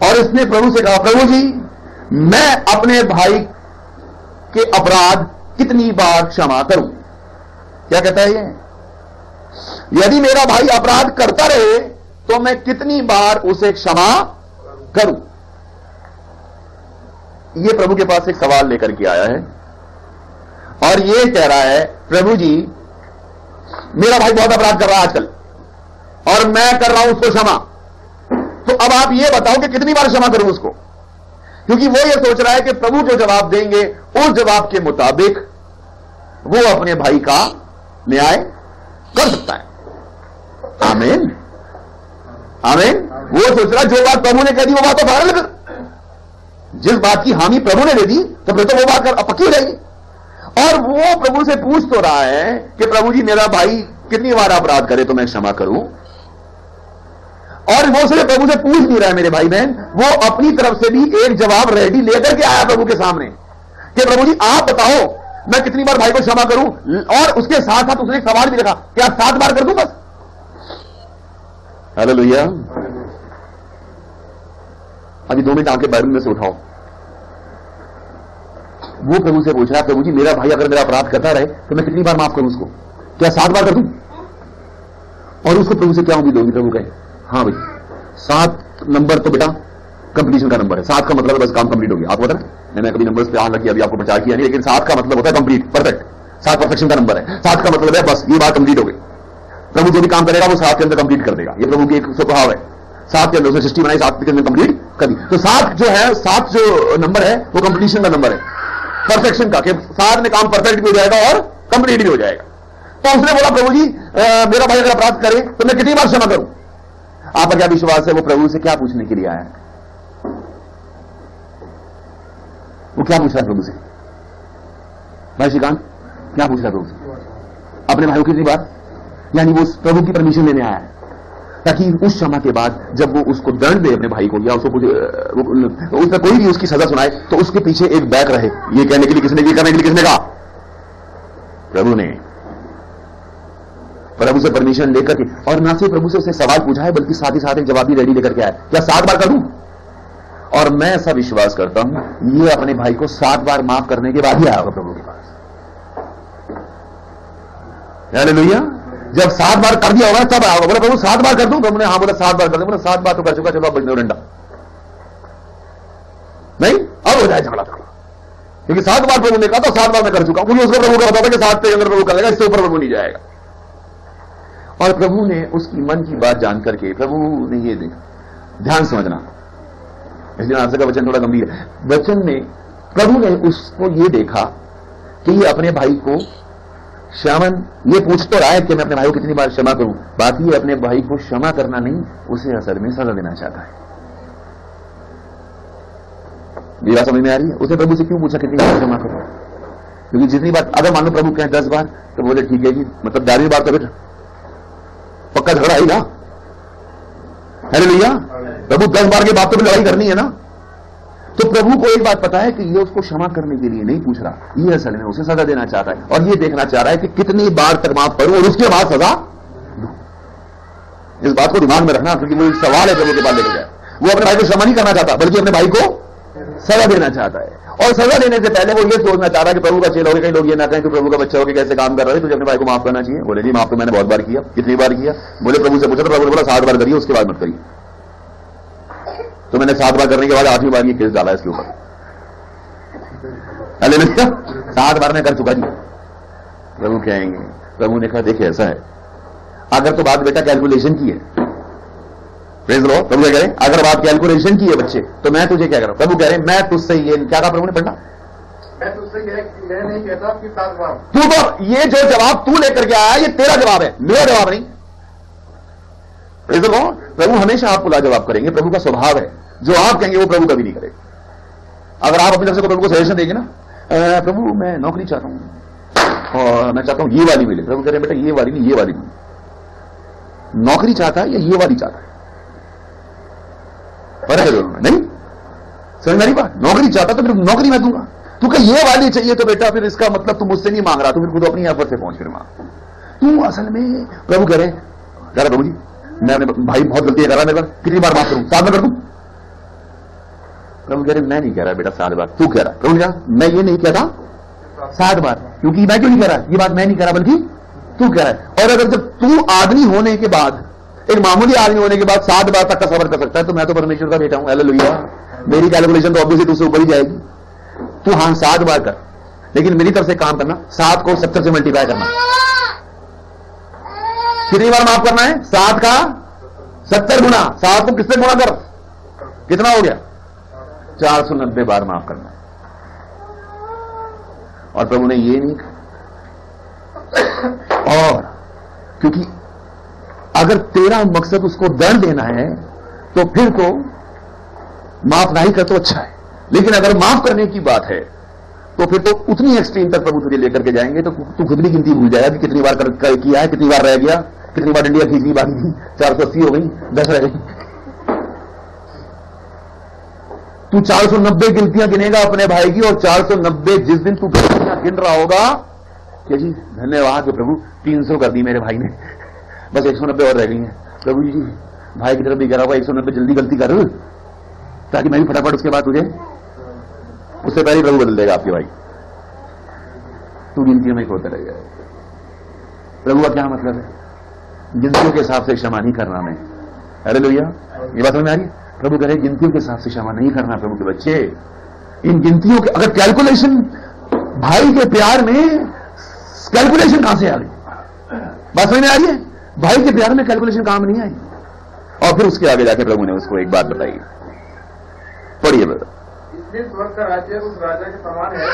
और इसने प्रभु से कहा, प्रभु जी, मैं अपने भाई के अपराध कितनी बार क्षमा करूं? क्या कहता है यदि मेरा भाई अपराध करता रहे तो मैं कितनी बार उसे क्षमा करूं। यह प्रभु के पास एक सवाल लेकर के आया है और यह कह रहा है, प्रभु जी मेरा भाई बहुत अपराध कर रहा है आजकल और मैं कर रहा हूं उसको क्षमा, तो अब आप यह बताओ कि कितनी बार क्षमा करूं उसको। क्योंकि वो ये सोच रहा है कि प्रभु जो जवाब देंगे उस जवाब के मुताबिक वो अपने भाई का न्याय कर सकता है। आमीन आमीन। वो सोच रहा है जो बात प्रभु ने कह दी वो बात तो फाइनल कर, जिस बात की हामी प्रभु ने दे दी तो फिर तो वो बात पक्की हो जाएगी। और वो प्रभु से पूछ तो रहा है कि प्रभु जी मेरा भाई कितनी बार अपराध करे तो मैं क्षमा करूं, और वो सिर्फ प्रभु से पूछ नहीं रहा है मेरे भाई बहन, वो अपनी तरफ से भी एक जवाब रेडी लेकर के आया प्रभु के सामने कि प्रभु जी आप बताओ मैं कितनी बार भाई को क्षमा करूं। और उसके साथ साथ उसने एक सवाल भी रखा, क्या 7 बार कर दूं बस। हालेलुया। अभी 2 मिनट आंखें बैरून में से उठाओ। वो प्रभु से पूछ रहा है, प्रभु जी मेरा भाई अगर मेरा अपराध करता रहे तो मैं कितनी बार माफ करूं उसको, क्या 7 बार कर दूं। और उसको प्रभु से क्या उम्मीद होगी, प्रभु कहे हाँ भाई 7 नंबर तो बेटा कंप्लीशन का नंबर है, 7 का मतलब बस काम कंप्लीट हो गया। आपको पता है मैंने कभी नंबर्स पे हाथ रखी, अभी आपको प्रचार किया नहीं, लेकिन 7 का मतलब होता है कंप्लीट, परफेक्ट। 7 परफेक्शन का नंबर है, 7 का मतलब है बस ये बात कंप्लीट हो गई। प्रभु जो भी काम करेगा वो 7 के अंदर कंप्लीट कर देगा, ये प्रभु की एक स्वभाव है। 7 के अंदर उसने सृष्टि बनाई, 7 के अंदर कंप्लीट कर दी। तो 7 जो है, 7 जो नंबर है वो कंप्लीशन का नंबर है, परफेक्शन का, कि 7 में काम परफेक्ट भी हो जाएगा और कंप्लीट भी हो जाएगा। तो उसने बोला प्रभु जी मेरा भाई अगर अपराध करे तो मैं कितनी बार क्षमा करूं। आपका क्या विश्वास है वो प्रभु से क्या पूछने के लिए आया है? वो क्या पूछ रहा है प्रभु से? भाई श्रीकांत क्या पूछ रहा है प्रभु से? अपने भाई को कितनी बार, यानी वो प्रभु की परमिशन लेने आया है ताकि उस क्षमा के बाद जब वो उसको दंड दे अपने भाई को या उसको उसने कोई भी उसकी सजा सुनाए तो उसके पीछे एक बैक रहे। ये कहने के लिए किसने, ये करने के लिए किसने कहा? प्रभु ने। प्रभु से परमिशन लेकर के, और ना सिर्फ प्रभु से उसने सवाल पूछा है बल्कि साथ ही साथ एक जवाब भी रेडी लेकर के आया, क्या 7 बार कर दूं? और मैं ऐसा विश्वास करता हूं ये अपने भाई को 7 बार माफ करने के बाद ही आया होगा प्रभु के पास। हालेलुया। जब 7 बार कर दिया होगा तब आया होगा। बोला प्रभु 7 बार कर दूं? प्रभु ने हाँ बोला 7 बार कर दूं। बोला 7 बार तो कर चुका, चलो अब बजने डंडा नहीं, अब हो जाए झगड़ा झगड़ा, क्योंकि 7 बार प्रभु ने कहा तो 7 बार मैं कर चुका हूं। क्योंकि उसको प्रभु का पता था कि 7 पे अगर प्रभु करेगा इससे ऊपर प्रभु नहीं जाएगा। और प्रभु ने उसकी मन की बात जान करके प्रभु ने ये देखा, ध्यान समझना, इसलिए आपसे का वचन थोड़ा गंभीर है। वचन में प्रभु ने उसको ये देखा कि ये अपने भाई को श्यामन ये पूछ तो रहा है कि मैं अपने भाई को कितनी बार क्षमा करूं, बात ये अपने भाई को क्षमा करना नहीं, उसे असल में सजा देना चाहता है। ये बात समझ में आ रही है? उसने प्रभु से क्यों पूछा कितनी बार क्षमा करूं? क्योंकि जितनी बार, अगर मान लो प्रभु कहें 10 बार तो बोले ठीक है जी, मतलब 11वीं बार तो बेटा पक्का झगड़ा ही ना। हालेलुया। प्रभु 10 बार के बाद तो भी लड़ाई करनी है ना। तो प्रभु को एक बात पता है कि ये उसको क्षमा करने के लिए नहीं पूछ रहा, ये असल में उसे सजा देना चाहता है और ये देखना चाह रहा है कि कितनी बार तक माफ करूं और उसके बाद सजा दूं। इस बात को दिमाग में रखना, क्योंकि वो एक सवाल है प्रभु के पास लेकर जाए। वो अपने भाई को क्षमा नहीं करना चाहता बल्कि अपने भाई को सजा देना चाहता है। और सजा देने से पहले वो ये सोचना चाह रहा है कि प्रभु का चेला होकर कई लोग ये ना कहें कि प्रभु का बच्चा होकर कैसे काम कर रहा है, तुझे अपने भाई को माफ करना चाहिए। बोले जी माफ तो मैंने बहुत बार किया। कितनी बार किया? बोले प्रभु से पूछा तो प्रभु ने बोला 7 बार करिए, उसके बाद मत करिए। तो मैंने 7 बार करने के बाद 8वीं बार ये केस डाला इसके ऊपर। अरे 7 बार मैं कर चुका जी। प्रभु कहेंगे, प्रभु ने कहा देखिए ऐसा है, अगर तो बात बेटा कैलकुलेशन की है, प्रेज़ लो, प्रभु क्या कह रहे हैं, अगर बात कैलकुलेशन की है बच्चे तो मैं तुझे क्या कर रहा हूं? प्रभु कह रहे हैं मैं तुझसे ये क्या कहा प्रभु ने पढ़ना, मैं तुझसे यह नहीं कहता कि 7 बार। तू तो ये जो जवाब तू लेकर के आया ये तेरा जवाब है, मेरा जवाब नहीं। प्रेज़ लो, प्रभु हमेशा आपको लाजवाब करेंगे, प्रभु का स्वभाव है, जो आप कहेंगे वो प्रभु कभी नहीं करेगा। अगर आप अपनी तरफ से प्रभु को सजेशन देंगे ना, प्रभु मैं नौकरी चाहता हूं और मैं चाहता हूं ये वाली मिले, प्रभु कह रहे हैं बेटा ये वाली नहीं, ये वाली मिले। नौकरी चाहता है या ये वाली चाहता है? फर्क है दोनों में, नहीं समझ मेरी बात? नौकरी चाहता तो फिर नौकरी मैं दूंगा, तू कह ये वाली चाहिए तो बेटा फिर इसका मतलब तू मुझसे नहीं मांग रहा, तू फिर खुद अपनी एफर्ट से पहुंच फिर मांग। तू असल में प्रभु कह रहे प्रभु जी मैं अपने भाई बहुत गलती कर रहा है मेरे पास, कितनी बार माफ करूं? 7 बार कर दूं? प्रभु कह रहे मैं नहीं कह रहा बेटा 7 बार, तू कह रहा। प्रभु क्या? मैं ये नहीं कहता 7 बार, क्योंकि मैं क्यों नहीं कह रहा? ये बात मैं नहीं कह रहा बल्कि तू क्या है? और अगर जब तू आदमी होने के बाद, एक मामूली आदमी होने के बाद 7 बार तक का सफर कर सकता है, तो मैं तो परमेश्वर का बेटा हूं, हालेलुया। मेरी कैलकुलेशन तो ऑब्वियसली तुझसे ऊपर ही जाएगी। तू हां 7 बार कर, लेकिन मेरी तरफ से काम करना, 7 को 70 से मल्टीप्लाई करना। कितनी बार माफ करना है? 7 का 70 गुना। 7 को किससे गुणा कर, कितना हो गया? 490 बार माफ करना है। और प्रभु ने ये नहीं कहा। और क्योंकि अगर तेरा मकसद उसको दंड देना है, तो फिर तो माफ नहीं कर तो अच्छा है, लेकिन अगर माफ करने की बात है तो फिर तो उतनी एक्सट्रीम तक प्रभु तुझे लेकर के जाएंगे, तो तू खुद भी गिनती भूल जाएगा कि कितनी बार किया है, कितनी बार रह गया, कितनी बार इंडिया खींची बाकी 480 हो गई, 10 रह गई। तू 490 गिनतियां गिनेगा अपने भाई की, और 490 जिस दिन तू गिनतियां गिन रहा होगा कि जी धन्यवाद प्रभु 300 कर दी मेरे भाई ने, बस 190 और रह गई हैं। प्रभु जी भाई की तरफ भी कह रहा होगा 190 जल्दी गलती कर, ताकि मैं भी फटाफट उसके बाद तुझे, उससे पहले प्रभु बदल देगा आपके भाई। तू गिनतियों में खोता रहेगा। प्रभु का क्या मतलब है? गिनतियों के हिसाब से क्षमा नहीं करना मैं। हालेलुया, ये बात समझ में आ रही है? प्रभु कह रहे गिनतियों के हिसाब से क्षमा नहीं करना। प्रभु के बच्चे, इन गिनतियों के अगर कैलकुलेशन, भाई के प्यार में कैलकुलेशन कहां से आ गई? बात समझ में आ रही है? भाई के प्यार में कैलकुलेशन काम नहीं आई। और फिर उसके आगे जाके प्रभु ने उसको एक बात बताई, पढ़िए ब्रदर। इसलिए स्वर्ग का राज्य उस राजा के समान है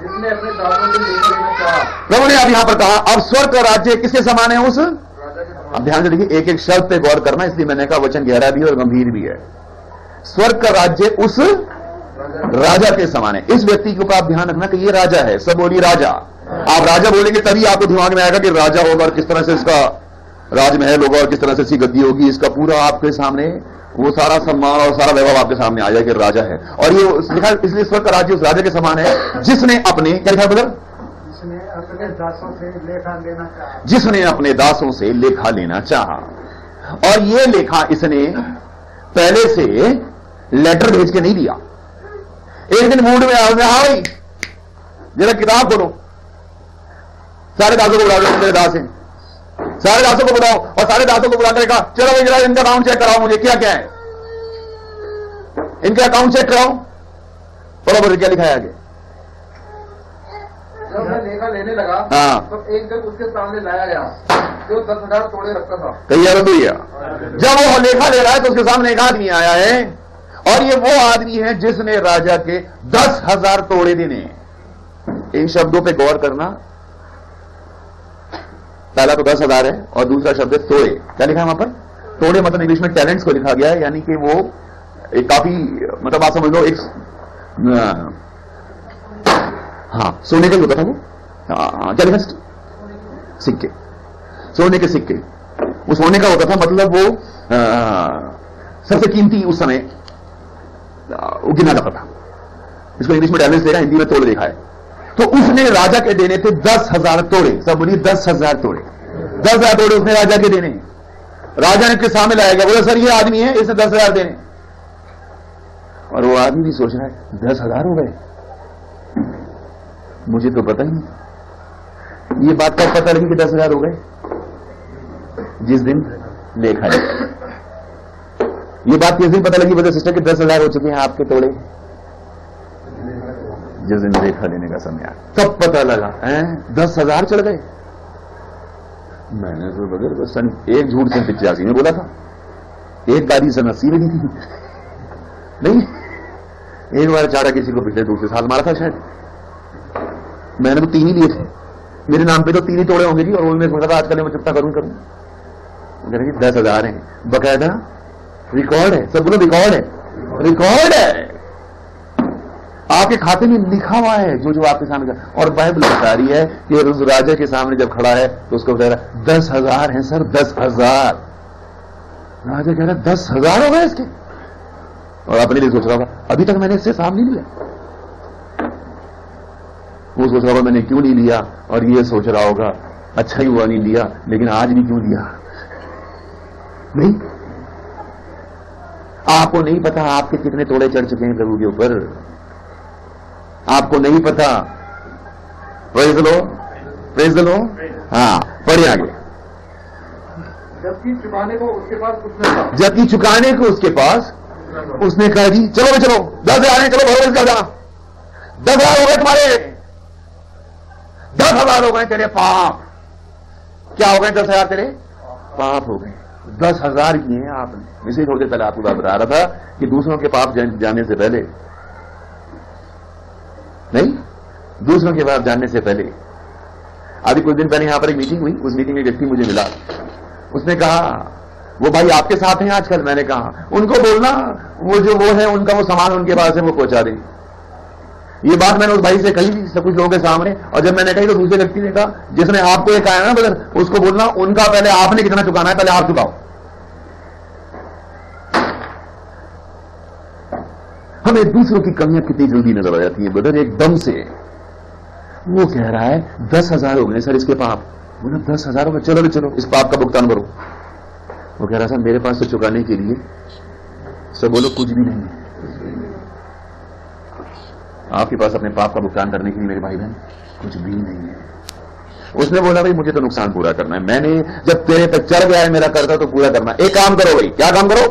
जिसने अपने दासों से लेकर लेना चाहा। प्रभु ने अब यहां पर कहा, अब स्वर्ग का राज्य किसके समान है? उस राजा के समान। अब ध्यान से देखिए, एक एक शब्द पे गौर करना, इसलिए मैंने कहा वचन गहरा भी है और गंभीर भी है। स्वर्ग का राज्य उस राजा के समान है। इस व्यक्ति के ऊपर आप ध्यान रखना कि ये राजा है। सब बोलिए राजा। आप राजा बोलेंगे तभी आपको दिमाग में आएगा कि राजा होगा और किस तरह से इसका राजमहल होगा और किस तरह से इसकी गद्दी होगी, इसका पूरा आपके सामने वो सारा सम्मान और सारा वैभव आपके सामने आ जाए कि राजा है। और ये लिखा, इसलिए स्वर्ग का राज्य उस राजा के समान है जिसने अपने, क्या लिखा ब्रदर? जिसने अपने दासों से लेखा लेना चाहा। जिसने अपने दासों से लेखा लेना चाहा। और ये लेखा इसने पहले से लेटर भेज के नहीं दिया। एक दिन मूड में हाँ भाई जरा किताब खोलो, सारे दासों को बुला दो, मेरे दास हैं, सारे दासों को बुलाओ, और सारे दासों को बुलाकर कहा चलो भाई जरा इनका अकाउंट चेक कराओ, मुझे क्या क्या है इनका अकाउंट चेक कराओ। बराबर क्या लिखा है आगे? जब मैं लेखा लेने लगा हाँ, तो एक जन उसके सामने लाया गया जो 10,000 तोड़े रखता था। कही भैया, जब वो लेखा ले रहा है तो उसके सामने एक आदमी आया है, और ये वो आदमी है जिसने राजा के 10,000 तोड़े देने। इन शब्दों पे गौर करना, पहला तो 10,000 है और दूसरा शब्द है तोड़े। क्या लिखा है वहां पर? तोड़े मतलब इंग्लिश में टैलेंट्स को लिखा गया है, यानी कि वो एक काफी, मतलब आप समझ लो एक, हाँ सोने का ही होता था वो, क्या लिखा? सिक्के, सोने के सिक्के। वो सोने का होता था, मतलब वो सबसे कीमती उस समय वो गिना जाता था। इसको इंग्लिश में टैलेंट्स देखा, हिंदी में तोड़े देखा है। तो उसने राजा के देने थे 10,000 तोड़े। सब बोलिए 10,000 तोड़े। 10,000 तोड़े उसने राजा के देने। राजा ने के सामने लाया गया, बोला सर ये आदमी है, इसे 10,000 देने। और वो आदमी भी सोच रहा है 10,000 हो गए, मुझे तो पता ही नहीं। ये बात कब पता लगी कि 10,000 हो गए? जिस दिन लेखा है। ये बात किस दिन पता लगी ब्रदर सिस्टर कि 10,000 हो चुके हैं आपके तोड़े? जिस दिन लेखा लेने का समय आया तब पता लगा 10,000 चढ़ गए। मैंने तो बगैर सन एक झूठ से 85 में बोला था, एक बारी सन 80 में दी थी, नहीं एक बार चारा किसी को पिछले दूसरे साल मारा था शायद। मैंने तो 3 ही लिए थे, मेरे नाम पे तो 3 ही तोड़े होंगे जी, और वो मैं सोचा था आजकल मैं चुपता करूं 10,000 है, बकायदा रिकॉर्ड है। सब बोलो रिकॉर्ड है, रिकॉर्ड है, आपके खाते में लिखा हुआ है जो जो आपके सामने। और बाइबल बता रही है कि उस राजा के सामने जब खड़ा है तो उसको बता रहा 10,000 है सर, 10,000। राजा कह रहा 10,000 हो गए इसके, और अपने लिए सोच रहा होगा अभी तक मैंने इससे सामने नहीं लिया। वो सोच रहा होगा मैंने क्यों नहीं लिया, और ये सोच रहा होगा अच्छा ही हुआ नहीं लिया, लेकिन आज भी क्यों लिया? नहीं, आपको नहीं पता आपके कितने तोड़े चढ़ चुके हैं प्रभु के ऊपर, आपको नहीं पता। प्रेज लो, प्रेज लो। हाँ, पढ़े आगे। जबकि चुकाने को उसके पास कुछ नहीं था। जबकि चुकाने को उसके पास उसने कहा जी चलो भाई चलो 10,000 है, चलो भरोसे कर जाना, 10,000 हो गए तुम्हारे, 10,000 हो गए तेरे पाप। क्या हो गए 10,000 तेरे पाप हो गए। 10,000 किए हैं आपने। इसी थोड़ी देर पहले आपको बात बता रहा था कि दूसरों के पाप जानने से पहले नहीं, दूसरों के पाप जानने से पहले। अभी कुछ दिन पहले यहां पर एक मीटिंग हुई, उस मीटिंग में एक व्यक्ति मुझे मिला, उसने कहा वो भाई आपके साथ हैं आजकल। मैंने कहा उनको बोलना वो जो वो है उनका वो सामान उनके पास है वो पहुंचा दें। ये बात मैंने उस भाई से कही सब कुछ लोगों के सामने, और जब मैंने कही तो दूसरे व्यक्ति ने कहा जिसने आपको ये कहा ना ब्रदर उसको बोलना उनका पहले आपने कितना चुकाना है पहले आप चुकाओ। हमें दूसरों की कमियां कितनी जल्दी नजर आ जाती है ब्रदर, एकदम से। वो कह रहा है 10,000 हो गए सर इसके पाप। बोला 10,000 हो गए, चलो चलो इस पाप का भुगतान करो। वो कह रहा सर मेरे पास तो चुकाने के लिए सब बोलो कुछ भी नहीं है। आपके पास अपने पाप का भुगतान करने के लिए मेरे भाई बहन कुछ भी नहीं है। उसने बोला भाई मुझे तो नुकसान पूरा करना है, मैंने जब तेरे तक चढ़ गया है मेरा कर्जा तो पूरा करना। एक काम करो भाई, क्या काम करो?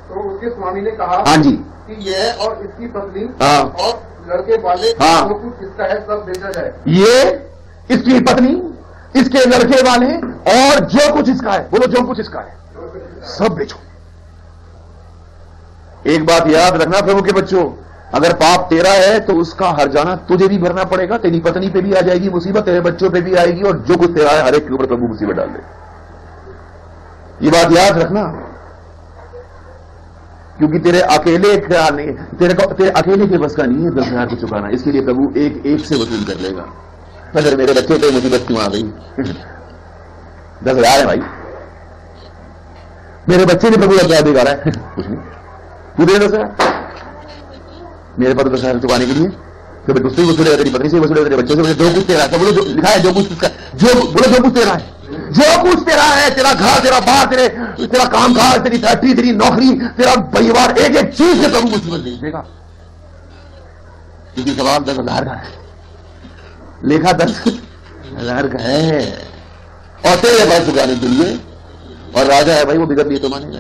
तो उसके स्वामी ने कहा हाँ जी कि यह और इसकी पत्नी हाँ और लड़के वाले हाँ जो कुछ इसका है सब बेचा जाए। ये इसकी पत्नी इसके लड़के वाले और जो कुछ इसका है, बोलो जो कुछ इसका है सब बेचो। एक बात याद रखना प्रभु के बच्चों, अगर पाप तेरा है तो उसका हर्जाना तुझे भी भरना पड़ेगा, तेरी पत्नी पे भी आ जाएगी मुसीबत, तेरे बच्चों पे भी आएगी, और जो कुछ तेरा है हर एक के ऊपर प्रभु मुसीबत डाल दे। ये बात याद रखना, क्योंकि तेरे अकेले का नहीं, तेरे अकेले के बस का नहीं है 10,000 को चुकाना। इसके लिए प्रभु एक एक से वसूल कर लेगा। अगर मेरे बच्चे पे मुसीबत क्यों आ गई 10,000 है भाई, मेरे बच्चे ने प्रभु क्या देगा रहा है कुछ नहीं, तू दे 10,000 मेरे पास 10,000 चुकाने के लिए, तो फिर तुझसे वसूलेगा, तेरी पत्नी से वसूलेगा, तेरे बच्चे से, जो कुछ तेरा है। तो बोलो जो लिखा है जो कुछ इसका, जो बोलो जो कुछ तेरा है, जो कुछ तेरा है, तेरा घर, तेरा बाहर, तेरा कामकाज, तेरी फैक्ट्री, तेरी नौकरी, तेरा परिवार, एक एक चीज से प्रभु मुसीबत दे देगा। क्योंकि सवाल 10,000 का है, लेखा 10,000 का है, और तेरे पास चुकाने के लिए, और राजा है भाई वो बिगड़ लिए तो मानेगा।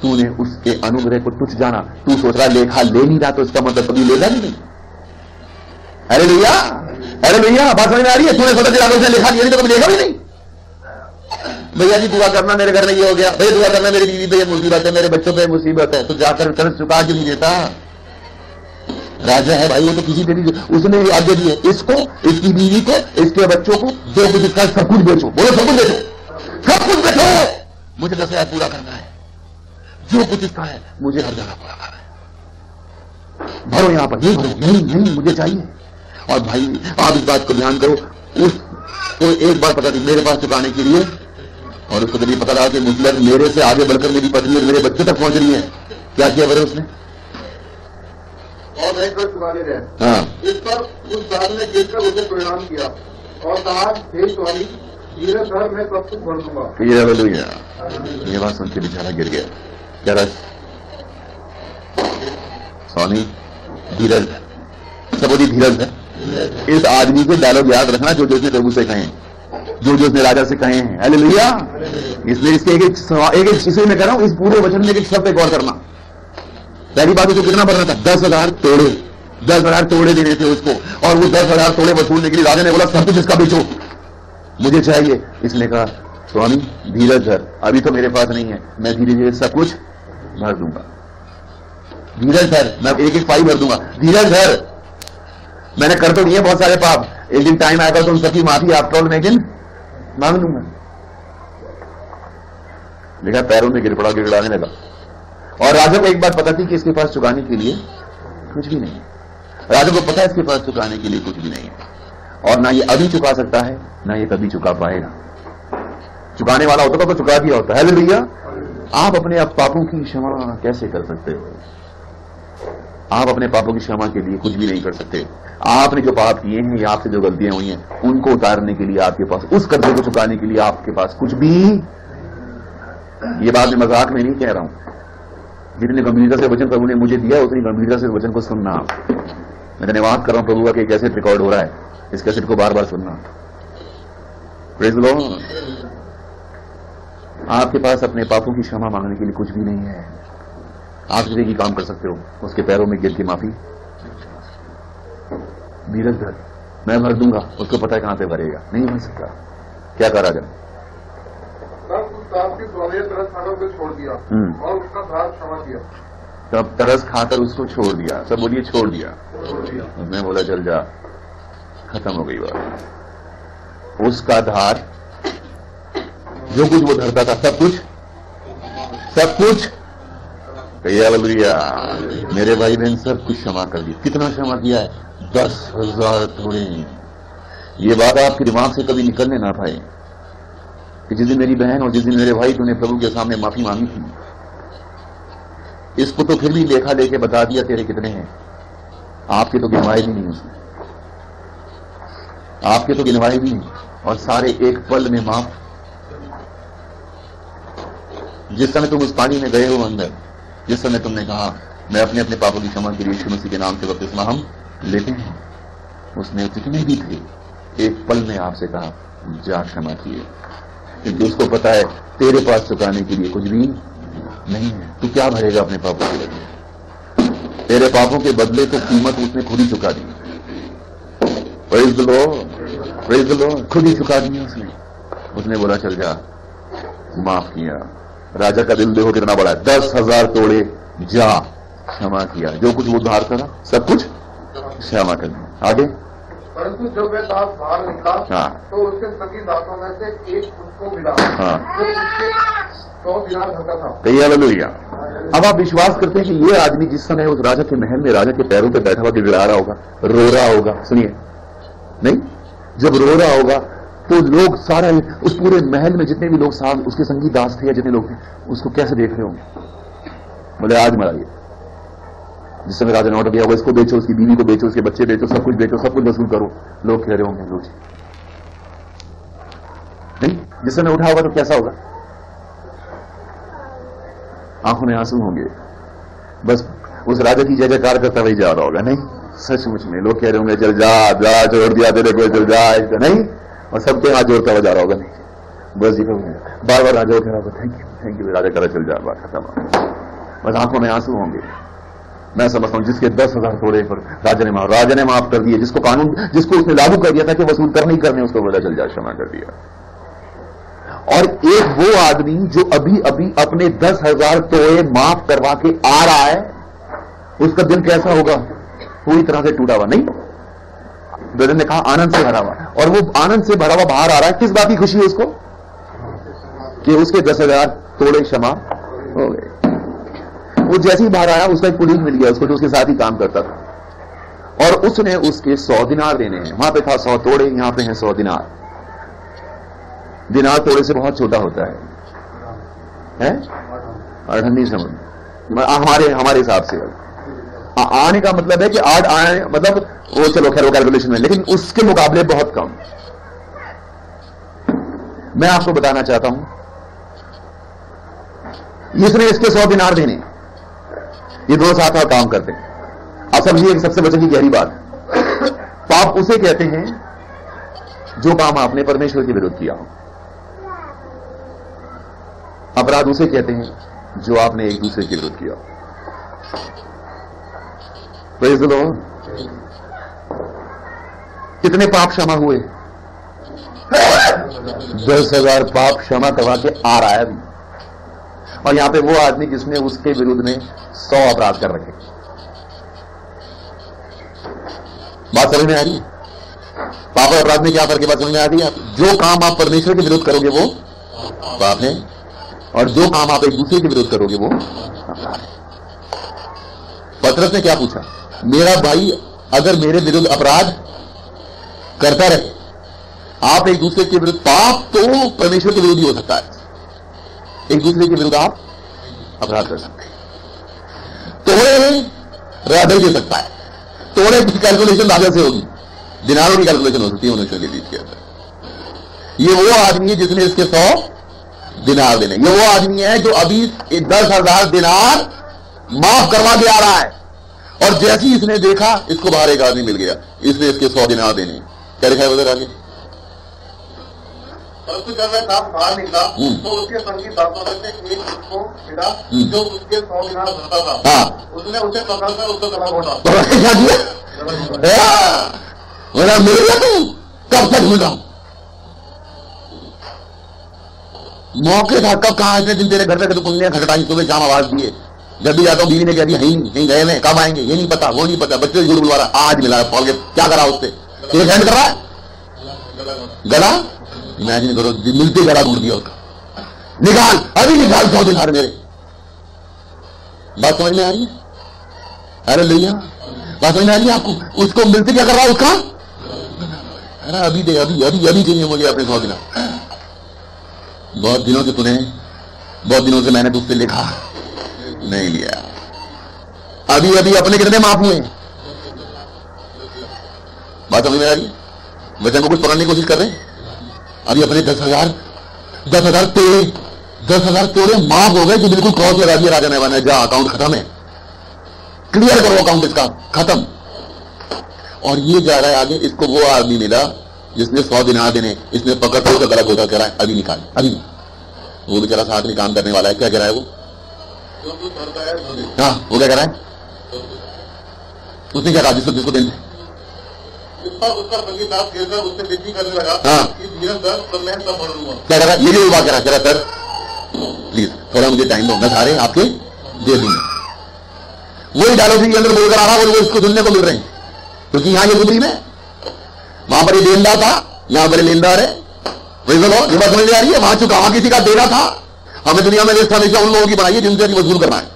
तूने उसके अनुग्रह को तुच्छ जाना, तू सोच रहा लेखा ले नहीं रहा तो इसका मतलब कभी लेगा नहीं। अरे भैया बात समझ में आ रही है? तूने सोचा उसने लेखा लिया नहीं तो कभी लेगा भी नहीं। भैया जी दुआ करना मेरे घर में ये हो गया, भैया दुआ करना मेरी बीवी पे ये मुसीबत है, मेरे बच्चों पे मुसीबत है, तो जाकर कर्ज चुका क्यों नहीं देता? राजा है भाई वो तो किसी तेरी उसने आज्ञा दी है, इसको, इसकी बीवी को, इसके बच्चों को, जो कुछ इसका सब कुछ बेचो। बोलो सब कुछ बेचो, सब कुछ बेचो, मुझे 10,000 पूरा करना है, जो कुछ इसका है मुझे हर जगह पूरा करना है। भरो यहां पर, नहीं भरो, नहीं मुझे चाहिए। और भाई आप इस बात को ध्यान करो, उसको एक बार पता थी मेरे पास चुकाने के लिए, और उसको जब ये पता लगा कि मुसलर मेरे से आगे बढ़कर मेरी पत्नी और मेरे बच्चे तक पहुंच रही है, क्या किया बड़े उसने? और नहीं कर चुका दे रहे। हाँ इस पर उस दाद ने देखकर उसे परिणाम किया और कहा हे स्वामी धीरज धर, मैं सब कुछ भर दूंगा। ये बात सुन के बेचारा गिर गया। क्या रहा स्वामी धीरज, सब धीरज है। इस आदमी के डायलॉग याद रखना जो जो उसने प्रभु से कहे, जो जो उसने राजा से कहे हैं। हालेलुया। इसलिए इसके एक एक चीजें मैं कर रहा हूं, इस पूरे वचन में एक शब्द गौर करना। पहली बात उसको कितना भरना था? 10,000 तोड़े, 10,000 तोड़े देने थे उसको, और वो 10,000 तोड़े वसूलने के लिए राजा ने बोला सब कुछ इसका बेचो, मुझे चाहिए। इसने कहा स्वामी धीरज धर, अभी तो मेरे पास नहीं है, मैं धीरे धीरे सब कुछ भर दूंगा। धीरज धर, मैं एक एक पाई भर दूंगा, धीरज धर। मैंने कर तो दिए बहुत सारे पाप, एक दिन टाइम आएगा तो उन सबकी माफी आफ्टर ऑल मैं एक दिन मांग लूंगा। देखा पैरों में गिर पड़ा, गिड़गिड़ाने लगा। और राजा को एक बात पता थी कि इसके पास चुकाने के लिए कुछ भी नहीं है। राजा को पता है इसके पास चुकाने के लिए कुछ भी नहीं है, और ना ये अभी चुका सकता है ना ये कभी चुका पाएगा। चुकाने वाला होता तो चुका दिया होता है। भैया आप अपने अब पापों की क्षमा कैसे कर सकते हो? आप अपने पापों की क्षमा के लिए कुछ भी नहीं कर सकते। आपने जो पाप किए हैं या आपसे जो गलतियां हुई हैं उनको उतारने के लिए आपके पास, उस कर्जे को चुकाने के लिए आपके पास कुछ भी। ये बात मैं मजाक में नहीं कह रहा हूं, जितनी गंभीरता से वचन प्रभु ने मुझे दिया उतनी गंभीरता से वचन को सुनना। मैं धन्यवाद कर रहा हूं प्रभु का कि कैसे रिकॉर्ड हो रहा है। इस कैसेट को बार बार सुनना। Praise the Lord. आपके पास अपने पापों की क्षमा मांगने के लिए कुछ भी नहीं है। आप सिर्फ ही काम कर सकते हो, उसके पैरों में गिर के माफी। धीरज धर, मैं भर दूंगा, उसको पता है कहां पे भरेगा, नहीं भर सकता। क्या कहा राजा? की तरस खाकर को छोड़ दिया और उसका भार क्षमा किया। तब तरस खाकर उसको छोड़ दिया। सब बोलिए छोड़ दिया। उसने बोला चल जा, खत्म हो गई बात। उसका धार, जो कुछ वो धरता था, सब कुछ हालेलुया, मेरे भाई बहन सब कुछ क्षमा कर दिया। कितना क्षमा किया है? 10,000 थोड़े। ये बात आपके दिमाग से कभी निकलने ना पाए कि जिस दिन मेरी बहन और जिस दिन मेरे भाई तूने प्रभु के सामने माफी मांगी थी, इसको तो फिर भी लेखा लेके बता दिया तेरे कितने हैं। आपके तो गिनवाए भी नहीं उसने, आपके तो गिनवाए भी नहीं, और सारे एक पल में माफ। जिस समय तुम उस पानी में गए हो अंदर, जिस समय तुमने कहा मैं अपने अपने पापों की क्षमा के लिए यीशु मसीह के नाम से बपतिस्मा हम लेते हैं, उसने जितने भी थे एक पल में आपसे कहा जा क्षमा किए, क्योंकि उसको पता है तेरे पास चुकाने के लिए कुछ भी नहीं है। तू क्या भरेगा अपने पापों के बदले? तेरे पापों के बदले तो कीमत उसने खुद ही चुका दी। प्रेज़ द लॉर्ड, खुद ही चुका दी उसने। उसने बोला चल जा, माफ किया। राजा का दिल देखो कितना बड़ा है। 10,000 तोड़े, जा क्षमा किया। जो कुछ वो उधार करा सब कुछ क्षमा कर दिया। आगे, परंतु जब वह दास बाहर निकला तो उसके सभी दासों में से एक उसको मिला जो उसके 100 दिनार भरता था। हालेलुया। अब आप विश्वास करते हैं कि ये आदमी जिस समय उस राजा के महल में राजा के पैरों पे बैठा हुआ गिड़गिड़ा रहा होगा, रो रहा होगा? सुनिए, नहीं, जब रो रहा होगा तो लोग सारा उस पूरे महल में जितने भी लोग साथ उसके संगी दास थे या जितने लोग थे, उसको कैसे देख रहे होंगे? बोले आज मराइए। जिस समय राजा ने ऑर्डर दिया होगा इसको बेचो, उसकी बीवी को बेचो, उसके बच्चे बेचो, सब कुछ बेचो, सब कुछ वसूल करो, लोग कह रहे होंगे रोज। नहीं, जिस समय उठा होगा तो कैसा होगा? आंखों में आंसू होंगे, बस उस राजा की जय जयकार करता वही जा रहा होगा। नहीं, सचमुच में लोग कह रहे होंगे चल जा जा, छोड़ दिया तेरे को, चल जा, ऐसा नहीं, और सबके हाथ जोड़ता हुआ जा रहा होगा। नहीं, बस जी बार बार राजा कह रहा होगा थैंक यू, राजा करा चल जा, बात खत्म। बस आंखों में आंसू होंगे। मैं समझता हूं जिसके 10,000 तोड़े पर राजा ने माफ कर दिए, जिसको कानून, जिसको उसने लागू कर दिया था कि वसूल करने ही करने, उसको बोला चल जा, क्षमा कर दिया। और एक वो आदमी जो अभी अभी अपने 10,000 तोड़े माफ करवा के आ रहा है, उसका दिल कैसा होगा? पूरी तरह से टूटा हुआ। नहीं, ब्रदर ने कहा आनंद से भरा हुआ, और वो आनंद से भरा हुआ बाहर आ रहा है। किस बात की खुशी है उसको? कि उसके 10,000 तोड़े क्षमा हो गए। वो जैसे ही बाहर आया उसका एक कुलीग मिल गया उसको, जो उसके साथ ही काम करता था, और उसने उसके 100 दिनार देने हैं। वहां पे था 100 तोड़े, यहां पे हैं 100 दिनार। दिनार तोड़े से बहुत छोटा होता है? अढ़नी समझ हमारे हिसाब से आने का मतलब है कि 8 आने, मतलब वो चलो खैर वो कैलकुलेशन में, लेकिन उसके मुकाबले बहुत कम। मैं आपको बताना चाहता हूं, इसने इसके 100 दिनार देने, ये दोनों साथ साथ काम करते हैं। आप समझिए एक सबसे बच्चे की गहरी बात, पाप उसे कहते हैं जो काम आपने परमेश्वर के विरुद्ध किया हो। अपराध उसे कहते हैं जो आपने एक दूसरे के विरुद्ध किया। Praise the Lord. कितने पाप क्षमा हुए? 10,000 पाप क्षमा करवा के आ रहा है अभी। और यहां पे वो आदमी जिसने उसके विरुद्ध में 100 अपराध कर रखे। बात समझ में आ रही है? पाप और अपराध में क्या फर्क है? बात समझ में आ रही है? जो काम आप परमेश्वर के विरुद्ध करोगे वो पाप है, और जो काम आप एक दूसरे के विरुद्ध करोगे वो अपराध है। पतरस ने क्या पूछा? मेरा भाई अगर मेरे विरुद्ध अपराध करता रहे, आप एक दूसरे के विरुद्ध, पाप तो परमेश्वर के विरुद्ध ही हो सकता है, एक दूसरे के विरुद्ध आप अपराध कर सकते हैं। तोड़े राधे दे सकता है, तोड़े की कैलकुलेशन राजा से होगी, दिनारों की कैलकुलेशन हो सकती है मनुष्य के बीच के अंदर। ये वो आदमी है जिसने इसके 100 दिनार देने। ये वो आदमी है जो अभी 10,000 दिनार माफ करवा के आ रहा है, और जैसे ही इसने देखा इसको बाहर एक आदमी मिल गया, इसने इसके 100 दिनार देने। क्या लिखा है उधर आगे? परंतु जब मैं साथ बाहर निकला तो उसके संगी दांतों में से एक उसको मिला जो उसके 100 दिनार भरता था। हाँ, उसने उसे पकड़कर उसको गला घोटा। क्या किया? मेरा मिल गया तू, कब तक मिल रहा हूं? मौके था कब, कहा इतने दिन तेरे घर पे तो कुंडियां खटखटाई, सुबह शाम आवाज दिए, जब भी जाता हूं बीवी ने कह दिया कहीं गए हैं, कब आएंगे ये नहीं पता, वो नहीं पता, बच्चे झूठ बुलवा रहा, आज मिला पॉल के, क्या करा उससे? एक हैंड कर रहा है गला, इमेजिन करो, मिलते गला ढूंढ दिया उसका, निकाल अभी निकाल 100 दिनार मेरे। बात समझ में आ रही है? अरे भैया बात समझ में आ रही है आपको? उसको मिलते क्या कर रहा है उसका? अरे अभी दे, अभी चाहिए मुझे अपने 100 दिनार। बहुत दिनों से तूने, बहुत दिनों से मैंने तुझसे लिखा, नहीं लिया, अभी अपने कितने माफ हुए? बात समझ में आ रही है? वचन को कुछ पकड़ने की कोशिश कर रहे हैं, अभी अपने 10,000 तोड़े माफ हो गए, जो बिल्कुल क्रॉस लगा दिया राजा ने, जा अकाउंट खत्म है, क्लियर करो अकाउंट इसका, खत्म। और ये जा रहा है आगे, इसको वो आदमी मिला जिसने 100 दिनार देने, इसने पकड़ कर उसका गला घोटा कह रहा है अभी निकाल, अभी। वो बेचारा साथ में काम करने वाला है, क्या कह रहा है वो? हाँ, वो क्या कह रहा है? उसने क्या कहा जिसको देने? उसका संगीत आप खेलकर उससे बेटी करने लगा। हाँ, तो मैं सब बढ़ लूंगा। क्या कह रहा है? ये भी बात कह रहा है, सर प्लीज थोड़ा मुझे टाइम दो, मैं सारे आपके दे दूंगा। वही डायलॉग के अंदर बोलकर आ रहा है, वो इसको सुनने को मिल रहे हैं, क्योंकि यहां ये गुजरी में, वहां पर ये देनदार था, यहां पर लेनदार है। वही बोलो, ये बात समझ में आ रही है? वहां चुका, वहां किसी का देना था। हमें दुनिया में व्यवस्था हमेशा उन लोगों की बनाई है जिनसे वसूल करना है,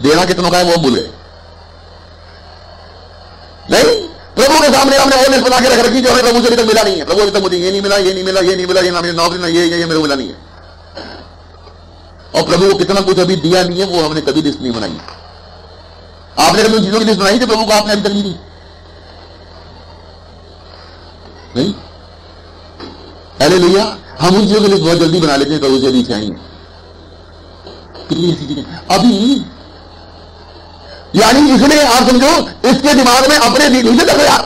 देना कितनों का है वो भूल गए। नहीं, प्रभु के सामने हमने वो लिस्ट बना के रख रखी जो हमें प्रभु से अभी तक मिला नहीं है। प्रभु अभी तक मुझे ये नहीं मिला, ये नहीं मिला, ये नहीं मिला, ये ना मेरी नौकरी ना ये मेरे को मिला नहीं है। और प्रभु को कितना कुछ अभी दिया नहीं है, वो हमने कभी लिस्ट नहीं बनाई। आपने कभी उन चीजों की लिस्ट बनाई थी प्रभु को आपने अभी तक नहीं? हालेलुया। हम उन चीजों की लिस्ट बहुत जल्दी बना लेते हैं, प्रभु से अभी चाहिए कितनी ऐसी चीजें अभी, यानी इसने आप समझो इसके दिमाग में अपने नीचे 10,000,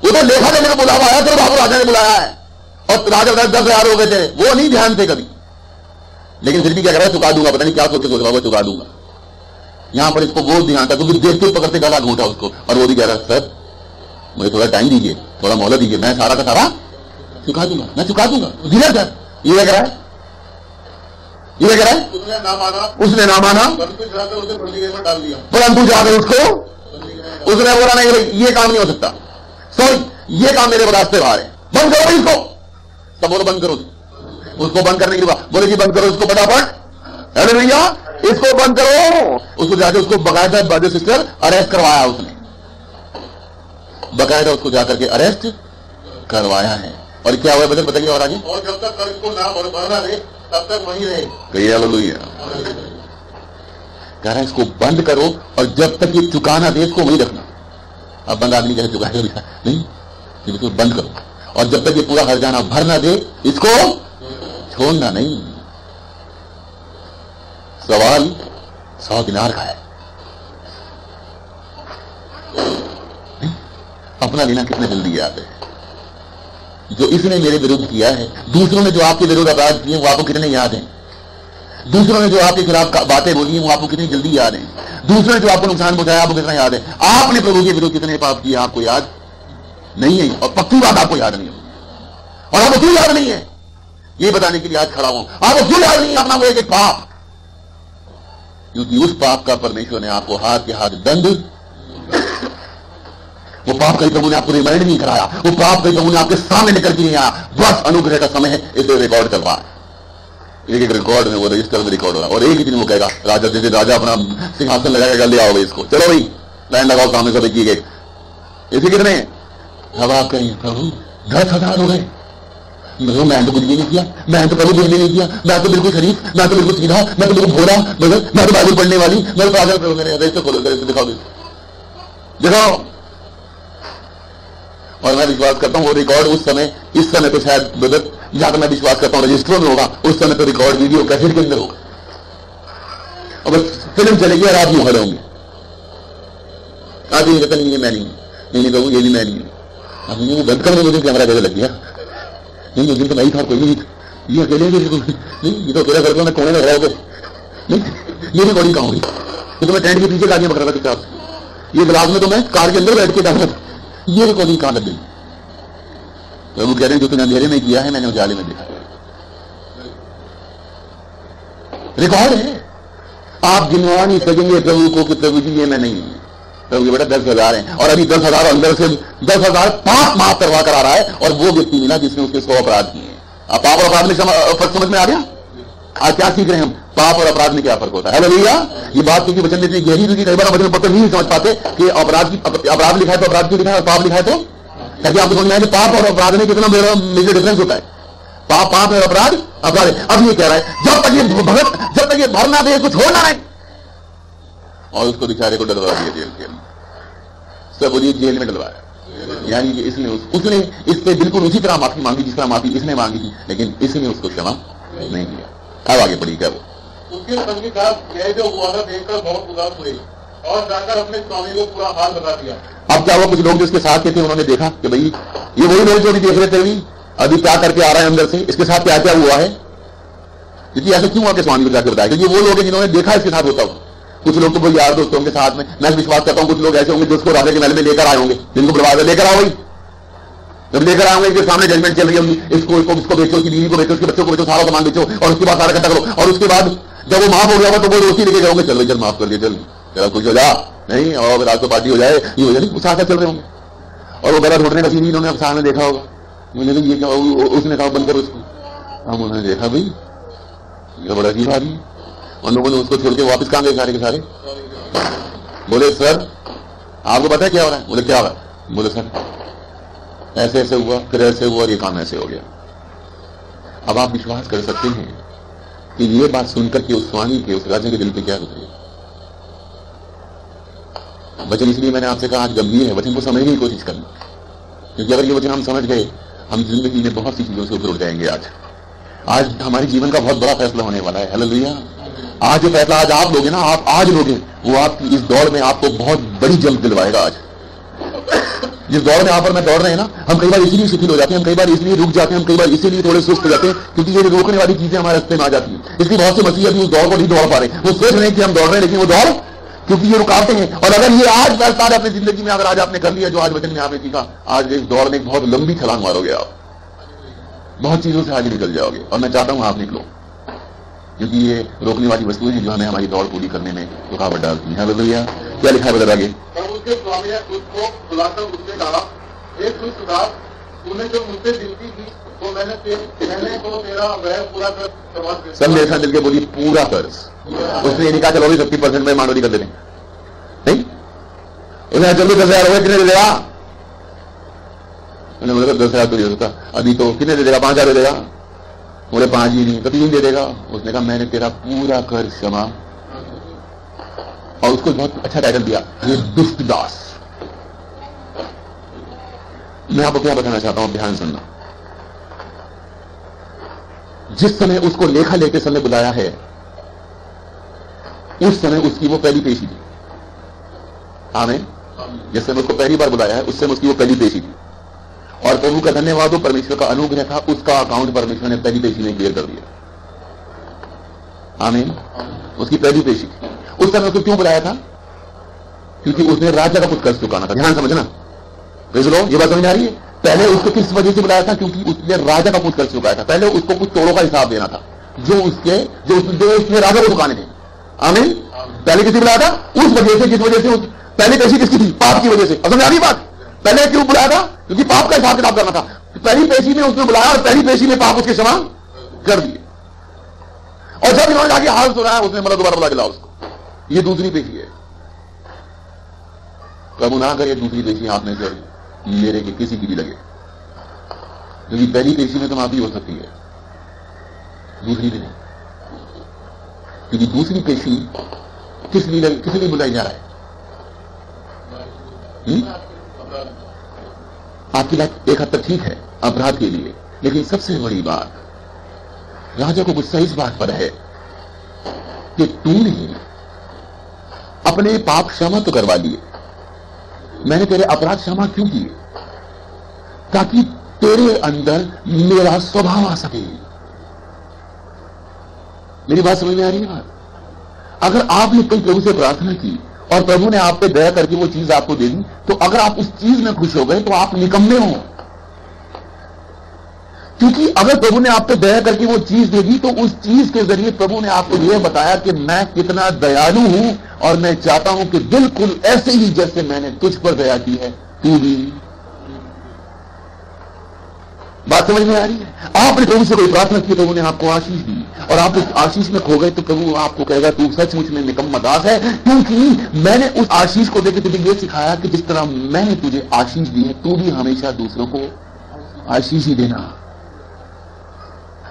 वो तो लेखा देने का बुलावा आया, तो बाबू राजा ने बुलाया है और राजा 10,000 हो गए थे, वो नहीं ध्यान थे कभी, लेकिन फिर भी क्या कर रहा है? चुका दूंगा, पता नहीं क्या सोच के सोच रहा, चुका दूंगा। यहां पर इसको वो ध्यान था, क्योंकि देखते पकड़ते गला घोटा उसको, और वो भी कह रहा है सर मुझे थोड़ा टाइम दीजिए, थोड़ा मोहलत दीजिए, मैं सारा का सारा चुका दूंगा, मैं चुका दूंगा। धीरे सर ये क्या कह रहा है? ये क्या कह रहा है? उसने ना माना, परंतु जाकर उसको उसने बोला नहीं ये काम नहीं हो सकता, सॉरी ये काम मेरे रास्ते बाहर है, बंद करो इसको। सब बोलो बंद करो, उसको बंद करने के बाद बोले जी बंद करो इसको फटाफट, अरे भैया इसको बंद करो। उसको जाकर उसको बकायदा ब्रदर सिस्टर अरेस्ट करवाया, उसने बकायदा उसको जाकर के अरेस्ट करवाया है। और क्या हुआ बदल बताइए और आगे? और जब तक कर्ज को ना भरना दे तब तक वहीं रहे। कहिए हालेलुया। कह रहा है इसको बंद करो और जब तक ये चुकाना दे इसको वहीं रखना। अब बंद आदमी कैसे चुकाएगा? नहीं, इसको बंद करो और जब तक ये पूरा हर्जाना भर ना दे इसको छोड़ना नहीं। सवाल 100 दिनार का है, अपना लेना कितने जल्दी याद है? जो इसने मेरे विरुद्ध किया है, दूसरों ने जो आपके विरुद्ध अपराध किए वो आपको कितने याद हैं? दूसरों ने जो आपके खिलाफ बातें बोली हैं वो आपको कितनी जल्दी याद हैं? दूसरों ने जो आपको नुकसान पहुंचाया आपको कितना याद है? आपने प्रभु के विरुद्ध कितने पाप किए आपको याद नहीं है, और पक्की बात आपको याद नहीं है। और आपको क्यों याद नहीं है ये बताने के लिए आज खड़ा हूं। आपको क्यों याद नहीं है अपना वो एक पाप? क्योंकि उस पाप का परमेश्वर ने आपको हाथ के हाथ दंड, वो पाप कहीं प्रभु ने आपको रिमाइंड नहीं कराया, वो पाप कहीं प्रभु ने आपके सामने निकल के नहीं आया। बस अनुग्रह का समय है, इसलिए रिकॉर्ड चल रहा है, एक एक रिकॉर्ड में वो रजिस्टर में रिकॉर्ड हो रहा है। और एक ही दिन वो कहेगा राजा, जैसे राजा अपना सिंहासन लगाएगा, ले आओ इसको, चलो भाई लाइन लगाओ सामने सब एक एक। इसे कितने? अब आप कहेंगे प्रभु 10,000 हो गए, मैं तो कुछ भी नहीं किया, मैं तो प्रभु कुछ भी नहीं किया, मैं तो बिल्कुल शरीफ, मैं तो बिल्कुल सीधा, मैं तो बिल्कुल भोला, मैं तो बाइबल पढ़ने वाली, मैं तो आगे मेरे रजिस्टर खोलो, दिखाओ दिखाओ। और मैं विश्वास करता हूं वो रिकॉर्ड उस समय, इस समय तो शायद बदल जहां तक मैं विश्वास करता हूं रजिस्टरों में होगा, उस समय तो रिकॉर्ड वीडियो कैसेट के अंदर होगा। और बस फिल्म चलेगी और आप यूं खड़े होंगे, आप ये कहते नहीं मैं नहीं, नहीं प्रभु ये भी मैं नहीं, अब ये बंद करने मुझे कैमरा कैसे लग गया? नहीं मुझे तो नहीं था, कोई नहीं, ये अकेले नहीं, ये तो अकेला करके मैं कोने में रहा नहीं, ये भी बड़ी कहां हुई, तो मैं टेंट के पीछे गाड़ियां पकड़ रहा था, ये ग्लास में तो मैं कार के अंदर बैठ के डाल रहा था, ये रिकॉर्डिंग कहां लग गई? तो वो कह रहे हैं जो तूने अंधेरे में किया है मैंने उजाले में देखा। रिकॉर्ड है, आप गिनवा नहीं सकेंगे प्रभु को कि प्रभु जी ये मैं नहीं, प्रभु जी बेटा 10,000 हैं और अभी 10,000 अंदर से 10,000 पाप माफ करवा कर आ रहा है, और वो व्यक्ति मिला जिसने उसके 100 अपराध किए। आप पाप और अपराध में फर्क समझ में आ गया? आज क्या सीख रहे हैं हम? पाप और अपराध में क्या फर्क होता है? हालेलुया। ये बात क्योंकि वचन में इतनी गहरी हुई, कई बार वचन पढ़कर नहीं समझ पाते कि अपराध लिखा है तो अपराध क्यों लिखा है और पाप लिखा है तो, ताकि आपको समझ में आए कि पाप और अपराध में कितना मेजर डिफरेंस होता है। पाप पाप और अपराध अपराध है। अब ये कह रहा है जब तक ये भरना दे इसको छोड़ना नहीं, और उसको बेचारे को डलवा दिया जेल के अंदर, सब बोलिए जेल में डलवाया। यानी कि उसने इससे बिल्कुल उसी तरह माफी मांगी जिस तरह माफी इसने मांगी थी, लेकिन इसने उसको क्षमा नहीं किया। अब आगे पढ़ी क्या वो उसके संगी साहब यह जो हुआ था देखकर बहुत उदास हुए और जाकर अपने स्वामी को पूरा हाल बता दिया। अब क्या हुआ, कुछ लोग जो इसके साथ के थे उन्होंने देखा कि भाई ये वही लोग जो भी देख रहे थे अभी क्या करके आ रहा है अंदर से, इसके साथ क्या क्या हुआ है, क्योंकि ऐसा क्यों हुआ कि स्वामी को जाकर बताया, क्योंकि वो लोग हैं जिन्होंने देखा इसके साथ होता हुआ। कुछ लोग तो वो यार दोस्तों के साथ में, मैं विश्वास करता हूं कुछ लोग ऐसे होंगे जिसको राजा के महल में लेकर आए होंगे, जिनको बर्बाद लेकर आओ, जब लेकर आएंगे इसके सामने जजमेंट चल रही होगी, इसको बेचो, इसकी बीवी को बेचो, इसके बच्चों को बेचो, सारा सामान बेचो, और उसके बाद सारा इकट्ठा करो, और उसके बाद जब वो माफ हो गया होगा तो वो दोस्ती लेके जाओगे, चल भाई चल माफ कर दिया, चल चल कुछ हो जा नहीं, और रात को पार्टी हो जाए, ये हो जाए, साथ चल रहे होंगे। और वो गला ढूंढने का सीन इन्होंने अब सामने देखा होगा, मुझे ये क्या, उसने कहा बंद करो उसको, हम उन्होंने देखा भाई ये बड़ा अजीब आदमी, उन लोगों ने उसको छोड़ के वापस कहां गए सारे के सारे, बोले सर आपको पता है क्या हो रहा है? बोले क्या हो रहा है? बोले सर ऐसे ऐसे हुआ, फिर ऐसे हुआ और ये काम ऐसे हो गया। अब आप विश्वास कर सकते हैं कि ये बात सुनकर के उस स्वामी के, उस राजा के दिल पे क्या गुजरी। वचन इसलिए मैंने आपसे कहा आज गंभीर है, वचन को समझने की कोशिश करना, क्योंकि अगर ये वचन हम समझ गए हम जिंदगी में बहुत सी चीजों से ऊपर उठ जाएंगे। आज हमारे जीवन का बहुत बड़ा फैसला होने वाला है। हालेलुया। आज जो फैसला आज आप लोगे ना, आप आज लोगे, वो आपकी इस दौड़ में आपको बहुत बड़ी जंग दिलवाएगा। आज जिस दौड़ में आप और मैं दौड़ रहे हैं ना, हम कई बार इसीलिए शिथिल हो जाते हैं, हम कई बार इसलिए रुक जाते हैं, हम कई बार इसीलिए थोड़े सुस्त हो जाते हैं, क्योंकि ये रोकने वाली चीजें हमारे रास्ते में आ जाती हैं। इसलिए बहुत से मसीह अभी उस दौड़ को नहीं दौड़ पा रहे, वो सोच रहे हैं कि हम दौड़ रहे हैं, लेकिन वो दौड़ क्योंकि ये रुकावटें हैं। और अगर ये आज फैसला अपनी जिंदगी में अगर आज आपने कर लिया, जो आज वचन में आपने सीखा, आज इस दौड़ में एक बहुत लंबी छलांग मारोगे, आप बहुत चीजों से आगे निकल जाओगे। और मैं चाहता हूं आप निकलो, क्योंकि ये रोकने वाली वस्तुएं हैं जो हमें हमारी दौड़ पूरी करने में रुकावट डालती हैं। हालेलुया। क्या लिखा है बदल आगे? उसके स्वामी ने उसको बुलाकर उससे कहा, एक दुष्टदास, तूने जो मुझसे विनती की तो मैंने तो तेरा वह पूरा कर। सब मेरे साथ मिलकर बोलिए पूरा कर्ज। उसने नहीं कहा चलो 50% में मानवरी कर देते नहीं, उसने चलो 10,000 हो कितने दे देगा? मैंने बोला 10,000 तो नहीं होता, अभी तो कितने दे देगा? 5,000 दे देगा? बोले 5 ही नहीं तो 3 दे देगा। उसने कहा मैंने तेरा पूरा कर्ज क्षमा, और उसको बहुत अच्छा टाइटल दिया, ये दुष्ट दास। मैं आपको क्या बताना चाहता हूं, ध्यान सुनना। जिस समय उसको लेखा लेके समय बुलाया है, उस समय उसकी वो पहली पेशी थी। आमीन। जिस समय उसको पहली बार बुलाया है, उस समय उसकी वो पहली पेशी थी। और प्रभु का धन्यवाद हो, परमेश्वर का अनुग्रह था, उसका अकाउंट परमेश्वर ने पहली पेशी में क्लियर कर दिया। आमीन। उसकी पहली पेशी थी। उस समय उसको क्यों बुलाया था? क्योंकि उसने राजा का कुछ कर्ज चुकाना था। ध्यान समझना, प्रेज़ लो, ये बात समझ आ रही है? पहले उसको किस वजह से बुलाया था? क्योंकि उसने राजा का कुछ कर्ज चुकाया था। पहले उसको कुछ तोड़ों का हिसाब देना था जो उसने राजा को चुकाने थे। आमीन। पहले किसी बुलाया था? उस वजह से जिस वजह से पहली पेशी किसकी थी? पाप की वजह से। समझ आ रही बात? पहले क्यों बुलाया था? क्योंकि पाप का हिसाब किताब करना था। पहली पेशी में उसने बुलाया और पहली पेशी में पाप उसके क्षमा कर दिए। और जब इन्होंने जाके हाल सुनाया, उसने मतलब दोबारा बुला के लाओ उसको। ये दूसरी पेशी है। प्रभु ना करे दूसरी पेशी आप में से मेरे के किसी की भी लगे, क्योंकि पहली पेशी में तो माफी हो सकती है, दूसरी में नहीं। क्योंकि दूसरी पेशी किस लिए बुलाई जा रहा है? आपकी बात एक हद तक ठीक है, अपराध के लिए, लेकिन सबसे बड़ी बात राजा को गुस्सा इस बात पर है कि तूने अपने पाप क्षमा तो करवा लिए, मैंने तेरे अपराध क्षमा क्यों किए? ताकि तेरे अंदर मेरा स्वभाव आ सके। मेरी बात समझ में आ रही है? बात अगर आपने कोई प्रभु से प्रार्थना की और प्रभु ने आप पे दया करके वो चीज आपको दे दी, तो अगर आप उस चीज में खुश हो गए तो आप निकम्मे हो। क्योंकि अगर प्रभु ने आप पे दया करके वो चीज दे दी तो उस चीज के जरिए प्रभु ने आपको यह बताया कि मैं कितना दयालु हूं और मैं चाहता हूं कि बिल्कुल ऐसे ही जैसे मैंने तुझ पर दया की है तू भी। बात समझ में आ रही है? आपने प्रभु से कोई प्रार्थना की, प्रभु ने आपको आशीष दी और आप उस आशीष में खो गए तो प्रभु आपको कहेगा तू सचमुच में निकम्मा दास है, क्योंकि मैंने उस आशीष को देकर तुझे यह सिखाया कि जिस तरह मैंने तुझे आशीष दी है तू भी हमेशा दूसरों को आशीष ही देना।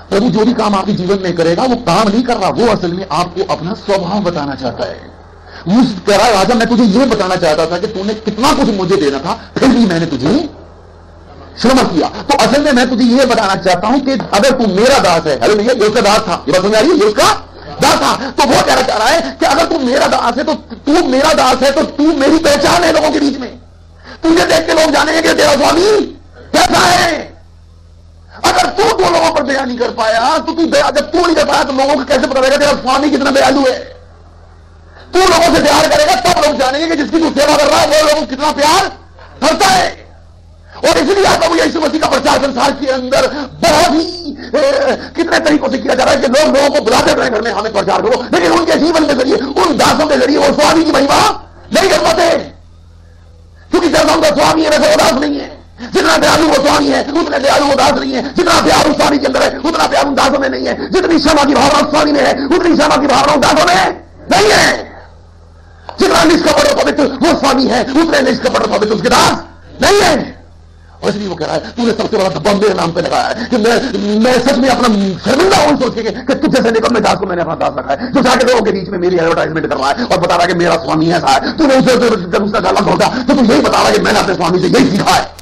प्रभु जो भी काम आपके जीवन में करेगा वो काम नहीं कर रहा, वो असल में आपको अपना स्वभाव बताना चाहता है। वो कह रहा है राजा मैं तुझे यह बताना चाहता था कि तूने कितना कुछ मुझे देना था फिर भी मैंने तुझे क्षमा किया। तो असल में मैं तुझे यह बताना चाहता हूं कि अगर तू मेरा दास है, हेलो भैया ये उसका दास था, ये बात समझ आ रही है? ये उसका दास था। तो वो कहना चाह रहा है कि अगर तू मेरा दास है तो तू मेरा दास है तो तू मेरी पहचान है लोगों के बीच में। तुझे देख के लोग जानेंगे कि तेरा स्वामी कैसा है। अगर तू दो लोगों पर दया नहीं कर पाया तो तू दया जब तू नहीं कर पाया तो लोगों को कैसे पता लगेगा तेरा स्वामी कितना दयालु है। तू लोगों से प्यार करेगा तब लोग जानेंगे कि जिसकी तू सेवा कर रहा है वो लोगों को कितना प्यार करता है। और इसलिए आप प्रभु यीशु मसीह का प्रचार संसार के अंदर बहुत ही कितने तरीकों से किया जा रहा है कि लोग लोगों को बुलाते रहे घर में हमें प्रचार करो, लेकिन उनके जीवन के जरिए उन दासों के जरिए वो स्वामी की महिमा नहीं कर पाते, क्योंकि जैसा उनका स्वामी है वैसे वो दास नहीं है। जितना दयालु वो स्वामी है उतने दयालु वो दास नहीं है। जितना प्यार उस स्वामी के अंदर है उतना प्यार उन दासों में नहीं है। जितनी क्षमा की भावना उस स्वामी में है उतनी क्षमा की भावना उन दासों में नहीं है। जितना निष्कपट और पवित्र वो स्वामी है उतने निष्कपट और पवित्र उसके दास नहीं है। और इसलिए वो कह रहा है तूने सबसे बड़ा धब्बा मेरे नाम पे लगाया है कि मैं सच में अपना शर्मिंदा हूं सोच के कि तुझ जैसे निकम्मे दास को मैंने अपना दास रखा है जो जाके लोगों के बीच में मेरी एडवर्टाइजमेंट कर रहा है और बता रहा है कि मेरा स्वामी ऐसा है। तूने उसे जब उसका गला घोटा तो तू यही बता रहा है कि मैंने अपने स्वामी से यही सीखा है।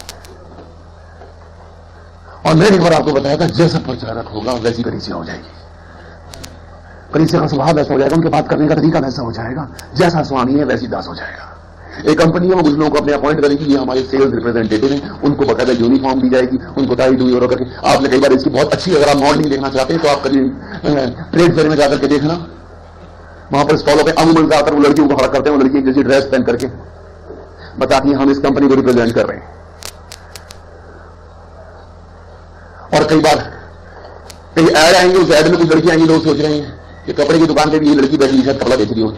और मैंने एक बार आपको बताया था जैसा प्रचारक होगा वैसी कलीसिया हो जाएगी। कलीसिया का स्वभाव वैसा हो जाएगा, उनके बात करने का तरीका वैसा हो जाएगा, जैसा स्वामी है वैसी दास हो जाएगा। एक कंपनी है वो कुछ लोगों को अपने अपॉइंट करेगी, ये हमारे सेल्स रिप्रेजेंटेटिव हैं, उनको बकायदा यूनिफॉर्म दी जाएगी, उनको टाई टू और करके। आपने कई बार इसकी बहुत अच्छी अगर आप मॉडलिंग देखना चाहते हैं तो आप कभी ट्रेड फेयर में जाकर के देखना, वहां पर स्टॉलों पे अमूमन जाकर वो लड़कियों को खड़ा करते हैं, वो लड़की जैसी ड्रेस पहन करके बताती है हम इस कंपनी को रिप्रेजेंट कर रहे हैं। और कई बार कई ऐड आएंगे, उस ऐड में कुछ लड़की आएंगी, लोग सोच रहे हैं कि कपड़े की दुकान पे भी ये लड़की बैठी शायद कपड़ा बेच रही हो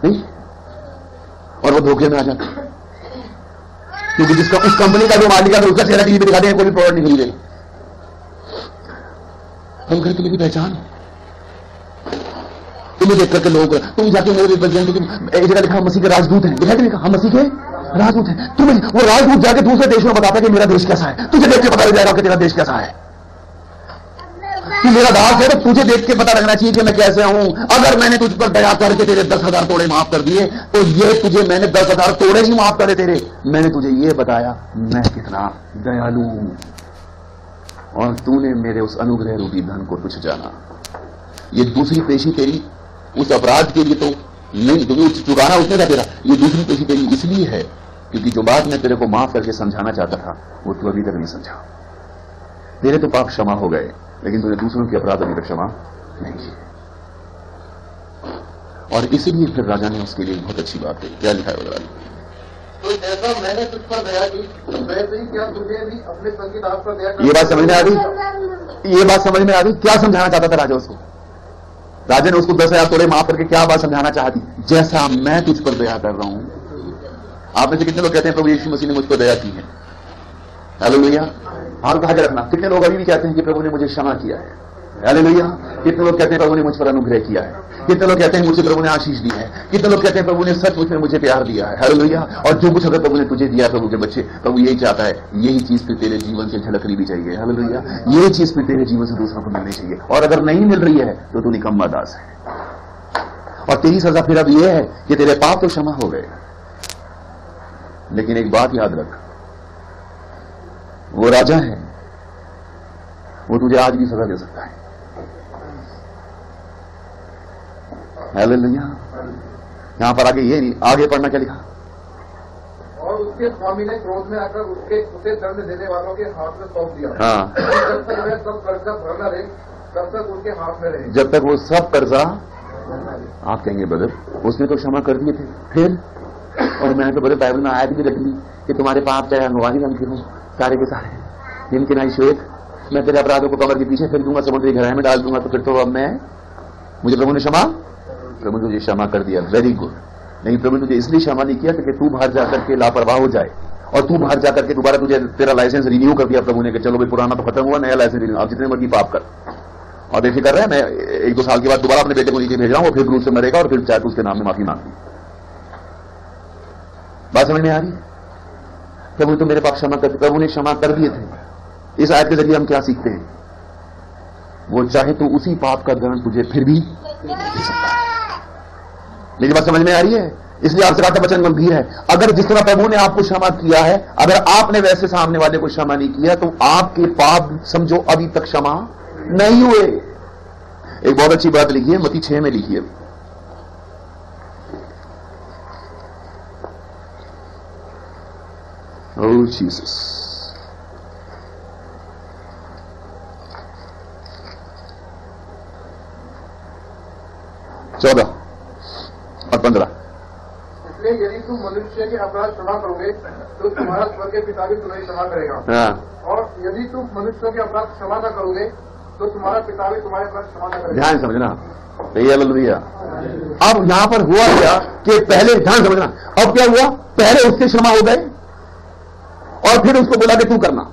नहीं, और वो धोखे में आ जाते क्योंकि जिसका उस कंपनी का जो मालिक है उसका चेहरा टीवी पे दिखाते हैं, कोई भी प्रोडक्ट नहीं खरीदे। हम घर के लिए भी पहचान तुम्हें देख करके लोग तुम जाके मेरे रिप्रेजेंटेटिव एक जगह लिखा मसीह के राजदूत हैं, दिखाई लिखा हम मसीह के राजदूत हैं। तुम्हें वो राजदूत जाके दूसरे देश में बताता है कि मेरा देश कैसा है, तुझे देख के पता लग जाएगा कि तेरा देश कैसा है। तू मेरा दास है तो तुझे देख के पता लगना चाहिए कि मैं कैसे हूं। अगर मैंने तुझ पर दया करके तेरे 10,000 तोड़े माफ कर दिए तो ये तुझे मैंने 10,000 तोड़े ही माफ करे तेरे। मैंने तुझे ये बताया मैं कितना दयालु हूं और तूने मेरे उस अनुग्रह रूपी धन को तुझ जाना। ये दूसरी पेशी तेरी उस अपराध के लिए तो नहीं, तुम्हें चुकाना उसने था तेरा, ये दूसरी पेशी तेरी इसलिए है क्योंकि जो बात मैं तेरे को माफ करके समझाना चाहता था वो तू अभी तक नहीं समझा। तेरे तो पाप क्षमा हो गए लेकिन तूने दूसरों के अपराध अभी तक क्षमा नहीं की। और इसीलिए फिर राजा ने उसके लिए बहुत अच्छी बात कही। क्या लिखा है वगैरह? तो जैसा मैंने तुझ पर दया की वैसे ही क्या तुझे भी अपने संगी दास पर दया। ये बात समझ में आ गई? ये बात समझ में आ गई? क्या समझाना चाहता था राजा उसको? राजा ने उसको 10,000 तोड़े माफ करके क्या बात समझाना चाहती? जैसा मैं तुझ पर दया कर रहा हूं। आप में से कितने लोग कहते हैं प्रभु यीशु मसीह ने मुझ पर दया की है? हालेलुया। हाथ उठा के रखना। कितने लोग अभी भी कहते हैं कि प्रभु ने मुझे क्षमा किया है? हालेलुया। कितने लोग कहते हैं प्रभु ने मुझ पर अनुग्रह किया है? कितने लोग कहते हैं मुझे प्रभु ने आशीष दी है? कितने लोग कहते हैं प्रभु ने सचमुच में मुझे प्यार दिया है? हालेलुया। और जो कुछ अगर प्रभु ने तुझे दिया प्रभु के बच्चे, प्रभु यही चाहता है, यही चीज फिर तेरे जीवन से झलकनी भी चाहिए। हालेलुया। यही चीज फिर तेरे जीवन से दूसरों को मिलनी चाहिए। और अगर नहीं मिल रही है तो तू निकम्मा दास है और तेरी सजा फिर अब यह है कि तेरे पाप तो क्षमा हो गए, लेकिन एक बात याद रख, वो राजा है, वो तुझे आज भी सजा दे सकता है। हालेलुया। यहां पर आगे ये नहीं, आगे पढ़ना क्या लिखा? और उसके स्वामी ने क्रोध में आकर उसे दंड देने वालों के हाथ में सौंप दिया। हाँ, जब तक वह सब कर्जा भरना रहे तब तक उनके हाथ में रहे। जब तक वो सब कर्जा, आप कहेंगे ब्रदर उसने तो क्षमा कर दिए थे, फिर? और मैंने तो ब्रदर बाइबल में आयत भी रख ली कि तुम्हारे पाप चाहे अंगवानी रंग के हों, सारे के सारे जिनके नाई श्वेत, मैं तेरे अपराधों को कमर के पीछे फेंक दूंगा, समुद्री गहराई में डाल दूंगा। तो फिर तो अब मुझे प्रभु ने क्षमा, प्रभु ने तुझे क्षमा कर दिया, वेरी गुड। नहीं, प्रभु ने तुझे इसलिए क्षमा नहीं किया कि तू बाहर जाकर के लापरवाह हो जाए और तू बाहर जाकर के दोबारा तुझे तेरा लाइसेंस रिन्यू कर दिया प्रभु ने कि चलो भाई पुराना तो खत्म हुआ, नया लाइसेंस रिन्यू, आप जितने मर्जी पाप कर। और देखिए कर रहे हैं, मैं 1-2 साल के बाद दोबारा अपने बेटे को नीचे भेज रहा हूं, वो फिर क्रूस से मरेगा और फिर चाहे तो उसके नाम में माफी मांगी। बात समझ में आ रही? प्रभु तो मेरे पाप क्षमा कर, प्रभु ने क्षमा कर दिए थे। इस आयत के जरिए हम क्या सीखते हैं? वो चाहे तो उसी पाप का दंड तुझे फिर भी दे सकता है। मेरी बात समझ में आ रही है? इसलिए आपसे कहा था वचन गंभीर है। अगर जिस तरह प्रभु ने आपको क्षमा किया है, अगर आपने वैसे सामने वाले को क्षमा नहीं किया तो आपके पाप समझो अभी तक क्षमा नहीं हुए। एक बहुत अच्छी बात लिखी है, मत्ती 6 में लिखी है। ओह जीसस, 14 और 15। इसलिए यदि तुम मनुष्य के अपराध क्षमा करोगे तो तुम्हारा स्वर्ग के पिता भी तुम्हें क्षमा करेगा। हाँ। और यदि तुम मनुष्य के अपराध क्षमा न करोगे तो तुम्हारा पिता भी तुम्हारे अपराध क्षमा न करेगा। ध्यान समझना, हालेलुया। अब यहां पर हुआ क्या कि पहले, ध्यान समझना, अब क्या हुआ? पहले उससे क्षमा हो गए और फिर उसको बोला कि तू करना,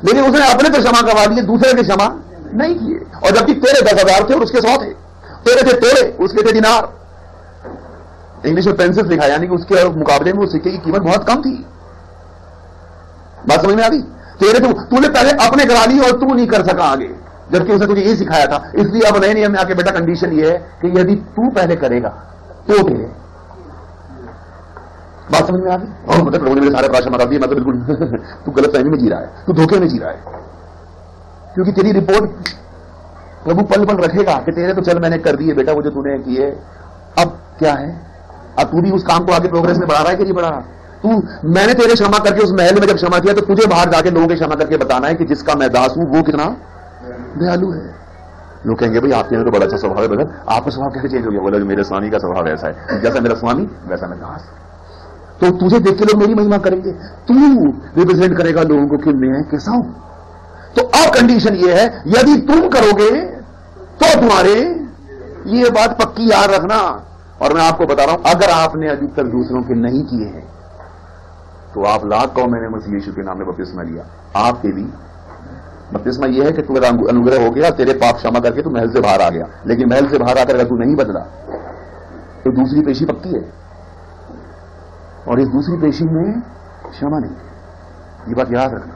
लेकिन उसने अपने तो क्षमा करवा दिए, दूसरे के क्षमा नहीं किए। और जबकि तेरे 10,000 थे और उसके 100 थे, तेरे थे तोड़े, उसके थे दिनार। इंग्लिश में पेंसिल लिखा, यानी कि उसके मुकाबले में उस सिक्के की कीमत बहुत कम थी। बात समझ में आ गई? तेरे तो तूने पहले अपने करा ली और तू नहीं कर सका आगे, जबकि उसने तुझे ये सिखाया था। इसलिए अब नए नियम में आके बेटा कंडीशन ये है कि यदि तू पहले करेगा तो तेरे। बात समझ में आ गई? और मतलब प्रभु ने मेरे सारे अपराध क्षमा कर दिए, मतलब बिल्कुल तू गलत फहमी में जी रहा है, तू धोखे में जी रहा है, क्योंकि तेरी रिपोर्ट प्रभु पल पल रखेगा कि तेरे तो चल मैंने कर दिए बेटा वो जो तूने किए, अब क्या है? अब तू भी उस काम को आगे प्रोग्रेस में बढ़ा रहा है कि नहीं बढ़ा रहा? तू, मैंने तेरे क्षमा करके उस महल में जब क्षमा किया तो तुझे बाहर जाके लोगों के क्षमा करके बताना है कि जिसका मैं दास हूं वो कितना दयालु है। लोग कहेंगे भाई आपके तो बड़ा अच्छा स्वभाव है, बदल आपका स्वभाव कैसे चेंज हो गया? बोला मेरे स्वामी का स्वभाव ऐसा है, जैसा मेरा स्वामी वैसा मैं दास। तो तुझे देख के लोग मेरी महिमा करेंगे, तू रिप्रेजेंट करेगा लोगों को कि मैं कैसा हूं। तो अब कंडीशन यह है, यदि तुम करोगे तो तुम्हारे, ये बात पक्की याद रखना। और मैं आपको बता रहा हूं, अगर आपने अभी तक दूसरों के नहीं किए हैं तो आप लाख कहो मैंने मसीह यीशु के नाम में बपतिस्मा लिया, आपके भी बपतिस्मा यह है कि तुम्हारा अनुग्रह हो गया, तेरे पाप क्षमा करके तू महल से बाहर आ गया। लेकिन महल से बाहर आकर अगर तू नहीं बदला तो दूसरी पेशी पक्की है, और इस दूसरी पेशी में क्षमा नहीं। ये बात याद रखना।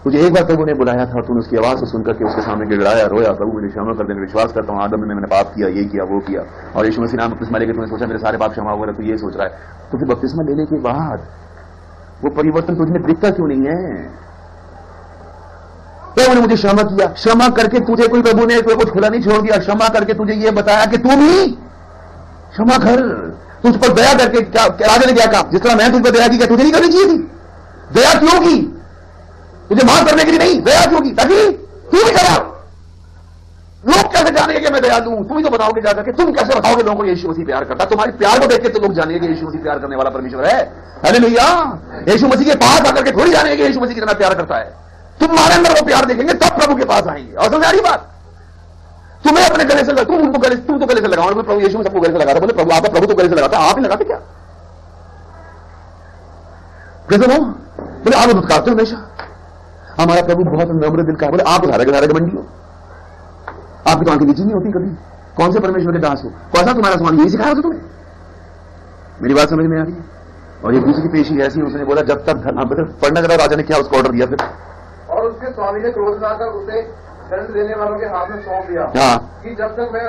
तुझे एक बार प्रभु ने बुलाया था, तूने उसकी आवाज को सुनकर के उसके सामने गिड़गिड़ाया, रोया, प्रभु मुझे क्षमा कर देने, विश्वास करता हूं आदम में मैंने पाप किया, ये किया वो किया, और यीशु मसीह नाम बपतिस्मा लेके तूने सोचा मेरे सारे पाप क्षमा हुआ, तू ये सोच रहा है। तो फिर बपतिस्मा लेने के बाद वो परिवर्तन तुझमें दिखता क्यों नहीं है? प्रभु ने मुझे क्षमा किया, क्षमा करके तुझे कोई प्रभु ने कोई कुछ खुला नहीं छोड़ दिया, क्षमा करके तुझे ये बताया कि तू भी क्षमा कर। तुझ पर दया करके क्या राजा ने क्या कहा? जिस तरह मैं तुझ पर दया की, क्या तुझे नहीं करनी चाहिए थी? दया क्यों की? तुझे माफ करने के लिए नहीं, दया क्यों की? ताकि तू भी करा। लोग कैसे जानेंगे कि मैं दयालु हूं? तुम ही तो बताओगे जाकर के, तुम कैसे बताओगे लोगों को यीशु मसीह प्यार करता? तुम्हारे प्यार को देख के तो लोग जानेंगे कि यीशु मसीह प्यार करने वाला परमेश्वर है। हालेलुया। यीशु मसीह के पास आकर के थोड़ी जानेंगे कि यीशु मसीह कितना प्यार करता है। तुम्हारे अंदर वो प्यार देखेंगे तब प्रभु के पास आएंगे। और समझ आ रही बात? तुम्हें अपने गले से तुम तो गले से लगाओ, प्रभु यीशु सबको गले से लगाता, बोले प्रभु आपका प्रभु तो गले से लगाता, आप ही लगाते क्या? कैसे हो? बोले आप धुतकारते हो हमेशा। हमारा प्रभु बहुत नम्र दिल का है। बोले आप सारे घमंडी हो, आपकी तो आंखें नीची नहीं होती कभी। कौन से परमेश्वर के दास हो? कौन सा तुम्हारा स्वामी? यही सिखाया था तुम्हें? मेरी बात समझ में आ रही है? और एक दूसरी पेशी ऐसी, उसने बोला जब तक पढ़ना जरा, राजा ने क्या उसको ऑर्डर दिया फिर, और उसके स्वामी ने क्रोध में आकर उसे दंड देने वालों के हाथ में सौंप दिया। हाँ, कि जब तक वह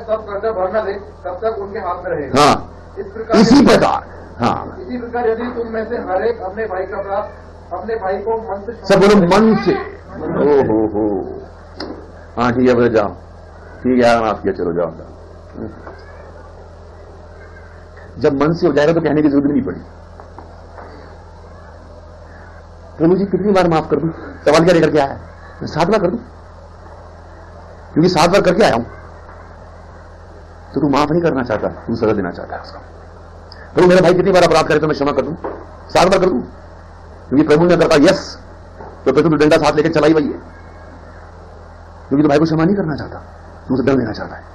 सब कर्जा भर न दे तब तक उनके हाथ में रहेगा। हाँ, इस प्रकार इसी प्रकार, हाँ, इसी प्रकार यदि तुम में से हर एक अपने भाई का अपराध अपने भाई को मन से, सब बोलो मन से। ओ हो, हाँ ठीक है, जाओ, ठीक है, माफ किया, चलो जाओ। जब मन से हो जाएगा तो कहने की जरूरत नहीं पड़ी। प्रभु जी कितनी बार माफ कर दूं? सवाल क्या लेकर के आया है? मैं 7 बार कर दूं, क्योंकि 7 बार करके आया हूं। तो तू माफ नहीं करना चाहता, तू सजा देना चाहता है उसको। प्रभु मेरा भाई कितनी बार अपराध करे तो मैं क्षमा कर दूं? 7 बार कर दूं, क्योंकि प्रभु ने करता यस, तो फिर तू डंडा साथ लेकर चलाई वही है, क्योंकि तो भाई को क्षमा नहीं करना चाहता, तू उसे दंड देना चाहता है।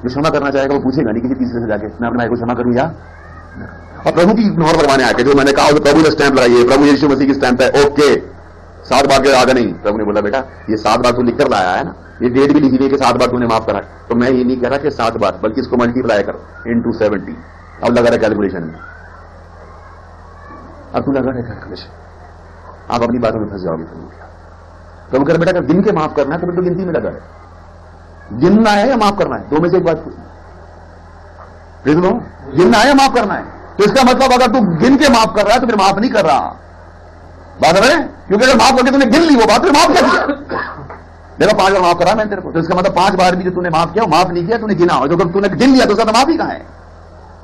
जो क्षमा करना चाहेगा वो पूछेगा नहीं किसी तीसरे से जाके मैं अपने भाई को क्षमा करूं या। और प्रभु की इग्नोर करवाने आके जो मैंने कहा, तो प्रभु ने स्टैंप लगाई है, प्रभु यीशु मसीह की स्टैंप है, ओके 7 बार के आगे नहीं। प्रभु ने बोला बेटा ये 7 बार तू लिख कर लाया है ना, ये डेट भी लिखी हुई कि 7 बार तूने माफ करा, तो मैं ये नहीं कह रहा कि 7 बार, बल्कि इसको मल्टीप्लाई कर into 70। अब लगा रहा कैलकुलेशन में, अब तू लगा रहा कैलकुलेशन, आप अपनी बातों में फंस जाओगे। प्रभु कह बेटा गिन के माफ करना है तो फिर तो गिनती में लगा है, गिनना है या माफ करना है, 2 में से एक बात लो, गिनना है या माफ करना है। तो इसका मतलब अगर तू गिन के माफ कर रहा है तो फिर माफ नहीं कर रहा, बात है, क्योंकि अगर माफ करके तूने गिन ली वो बात, फिर माफ कर दिया। देखो 5 बार माफ करा मैंने तेरे को, तो इसका मतलब 5 बार भी जो तूने माफ किया माफ नहीं किया, तूने गिना, और जो तूने गिन लिया तो उसका माफी कहां है?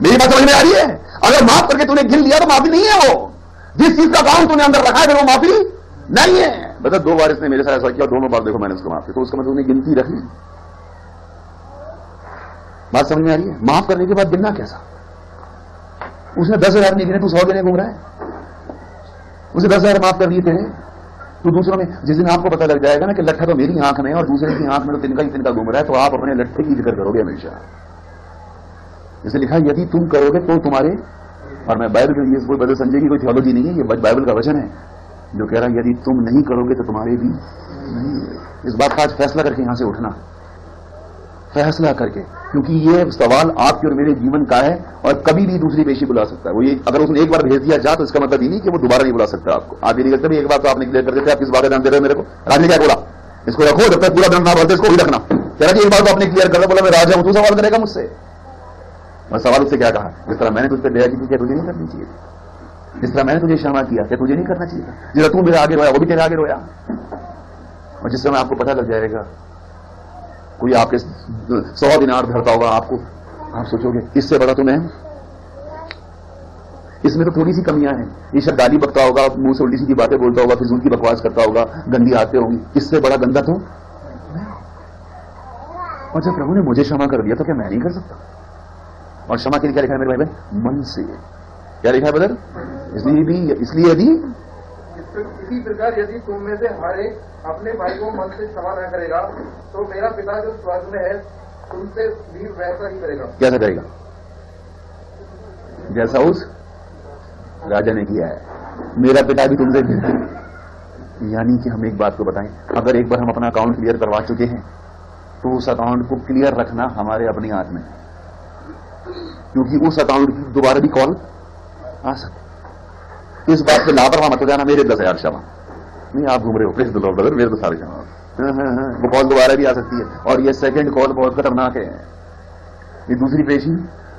मेरी बात समझ में आ रही है? अगर माफ करके तूने गिन लिया तो माफी नहीं है, वो जिस चीज का काम तूने अंदर रखा है वो माफी नहीं है। मतलब 2 बार इसने मेरे साथ ऐसा किया, दोनों बार देखो मैंने उसको माफ किया, तो उसका मतलब उसने गिनती रखी। बात समझ में आ रही है? माफ करने के बाद गिनना कैसा? उसने 10,000 नहीं गिने, तू 100 गिने घूम रहा है, उसे 10,000 माफ कर दिए थे। तो दूसरों में जिस दिन आपको पता लग जाएगा ना कि लट्ठा तो मेरी आंख में और दूसरे की आंख में तो तिनका ही तिनका घूम रहा है, तो आप अपने लट्ठे की जिक्र करोगे हमेशा। जैसे लिखा यदि तुम करोगे तो तुम्हारे, और मैं बाइबल में, ये कोई संजय की कोई थियोलॉजी नहीं है, ये बाइबल का वचन है जो कह रहा है यदि तुम नहीं करोगे तो तुम्हारे भी नहीं। इस बात का आज फैसला करके यहां से उठना, फैसला करके, क्योंकि ये सवाल आपके और मेरे जीवन का है और कभी भी दूसरी पेशी बुला सकता है। वो ये अगर उसने एक बार भेज दिया जा तो इसका मतलब ये नहीं कि वो दोबारा नहीं बुला सकता आपको। आप ये नहीं करते एक बार तो आपने क्लियर कर देते, आप किस बात का ध्यान दे रहे हो मेरे को? राज ने क्या बोला? इसको रखो, जब तक पूरा दंड ना भरते इसको भी रखना। कह रहा कि एक बार तो आपने क्लियर कर दिया, बोला मैं राजा हूं, तू सवाल करेगा मुझसे? मैं सवाल उससे क्या कहा, जिस तरह मैंने तुझ पर दया की थी क्या तुझे नहीं करनी चाहिए? जिस तरह मैंने तुझे क्षमा किया क्या तुझे नहीं करना चाहिए? जिस तू मेरे आगे रोया वो भी तेरे आगे रोया। और जिस समय आपको पता लग जाएगा, कोई आपके 100 दिनार धरता होगा आपको, आप सोचोगे इससे बड़ा तो मैं, इसमें तो थोड़ी सी कमियां हैं। ये शब्द गाली बकता होगा, मुंह से उल्टी सीधी बातें बोलता होगा, फिजूल की बकवास करता होगा, गंदी आते होंगी, इससे बड़ा गंदा तो। और जब प्रभु ने मुझे क्षमा कर दिया तो क्या मैं नहीं कर सकता? और क्षमा के लिए क्या लिखा है मेरे भाई? मन से। क्या लिखा है बदर? इसलिए यदि इसी प्रकार यदि तुम में से हर एक अपने भाई को मन से क्षमा न करेगा तो मेरा पिता जो स्वर्ग में है तुमसे भी वैसा ही करेगा। कैसा करेगा? जैसा उस राजा ने किया है, मेरा पिता भी तुमसे। यानी कि हम एक बात को बताएं, अगर एक बार हम अपना अकाउंट क्लियर करवा चुके हैं तो उस अकाउंट को क्लियर रखना हमारे अपनी हाथ में, क्योंकि उस अकाउंट की दोबारा भी कॉल आ सकती। इस बात पे लापरवाह मत हो जाना, मेरे 10,000 क्षमा नहीं, आप घूम रहे हो प्रेस द लॉर्ड ब्रदर, मेरे तो सारे क्षमा। वो कॉल दोबारा भी आ सकती है, और ये सेकंड कॉल बहुत खतरनाक है। ये दूसरी पेशी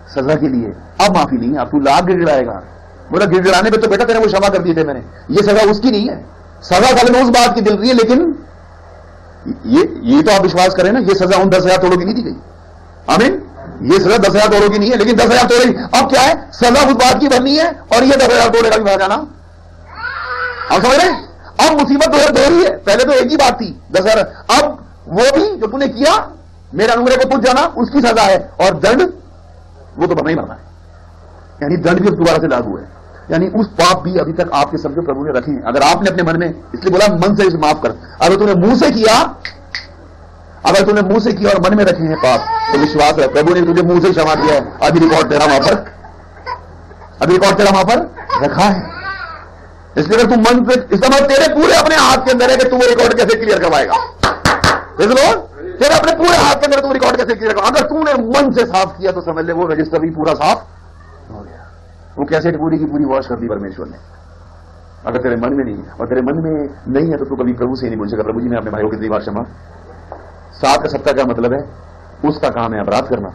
सजा के लिए, अब माफी नहीं, अब तू लाख गिड़गिड़ाएगा। बोला गिड़गिड़ाने पे तो बेटा तेरे को क्षमा कर दिए थे मैंने, ये सजा उसकी नहीं है। सजा साल में उस बात की मिल रही है, लेकिन ये तो आप विश्वास करें ना, ये सजा उन 10,000 तोड़ों की नहीं दी गई। आमीन। ये सजा 10,000 तोड़ों की नहीं है, लेकिन 10,000 तोड़े। अब क्या है, सजा उस बात की भरनी है और ये 10,000 तोड़े का भी भर जाना। आप समझ रहे? अब मुसीबत दो रही है, पहले तो एक ही बात थी 10,000, अब वो भी जो तूने किया मेरे अनुग्रह को तुझ जाना, उसकी सजा है, और दंड वो तो भरना ही भरना है। यानी दंड भी दोबारा से लागू है, यानी उस पाप भी अभी तक आपके सब जो प्रभु ने रखे हैं, अगर आपने अपने मन में, इसलिए बोला मन से इसे माफ कर। अगर तूने मुंह से किया, अगर तूने मुंह से किया और मन में रखे हैं पाप, तो विश्वास है प्रभु ने तुझे मुंह से क्षमा किया है, अभी रिकॉर्ड तेरा वहां पर, अभी रिकॉर्ड तेरा वहां पर रखा है। इसलिए अगर तू मन से, इसका मतलब तेरे पूरे अपने हाथ के अंदर है कि तू वो रिकॉर्ड कैसे क्लियर करवाएगा। देख लो, तेरे अपने पूरे हाथ के अंदर तू रिकॉर्ड कैसे क्लियर करवा। अगर तूने मन से साफ किया तो समझ ले वो रजिस्टर भी पूरा साफ हो गया, वो कैसेट पूरी की पूरी वॉश कर दी परमेश्वर ने। अगर तेरे मन में नहीं है, और तेरे मन में नहीं है, तो तू कभी प्रभु से नहीं बोल सका प्रभु जी मैं अपने भाइयों की बार क्षमा। 7 का 7 का मतलब है, उसका काम है अपराध करना,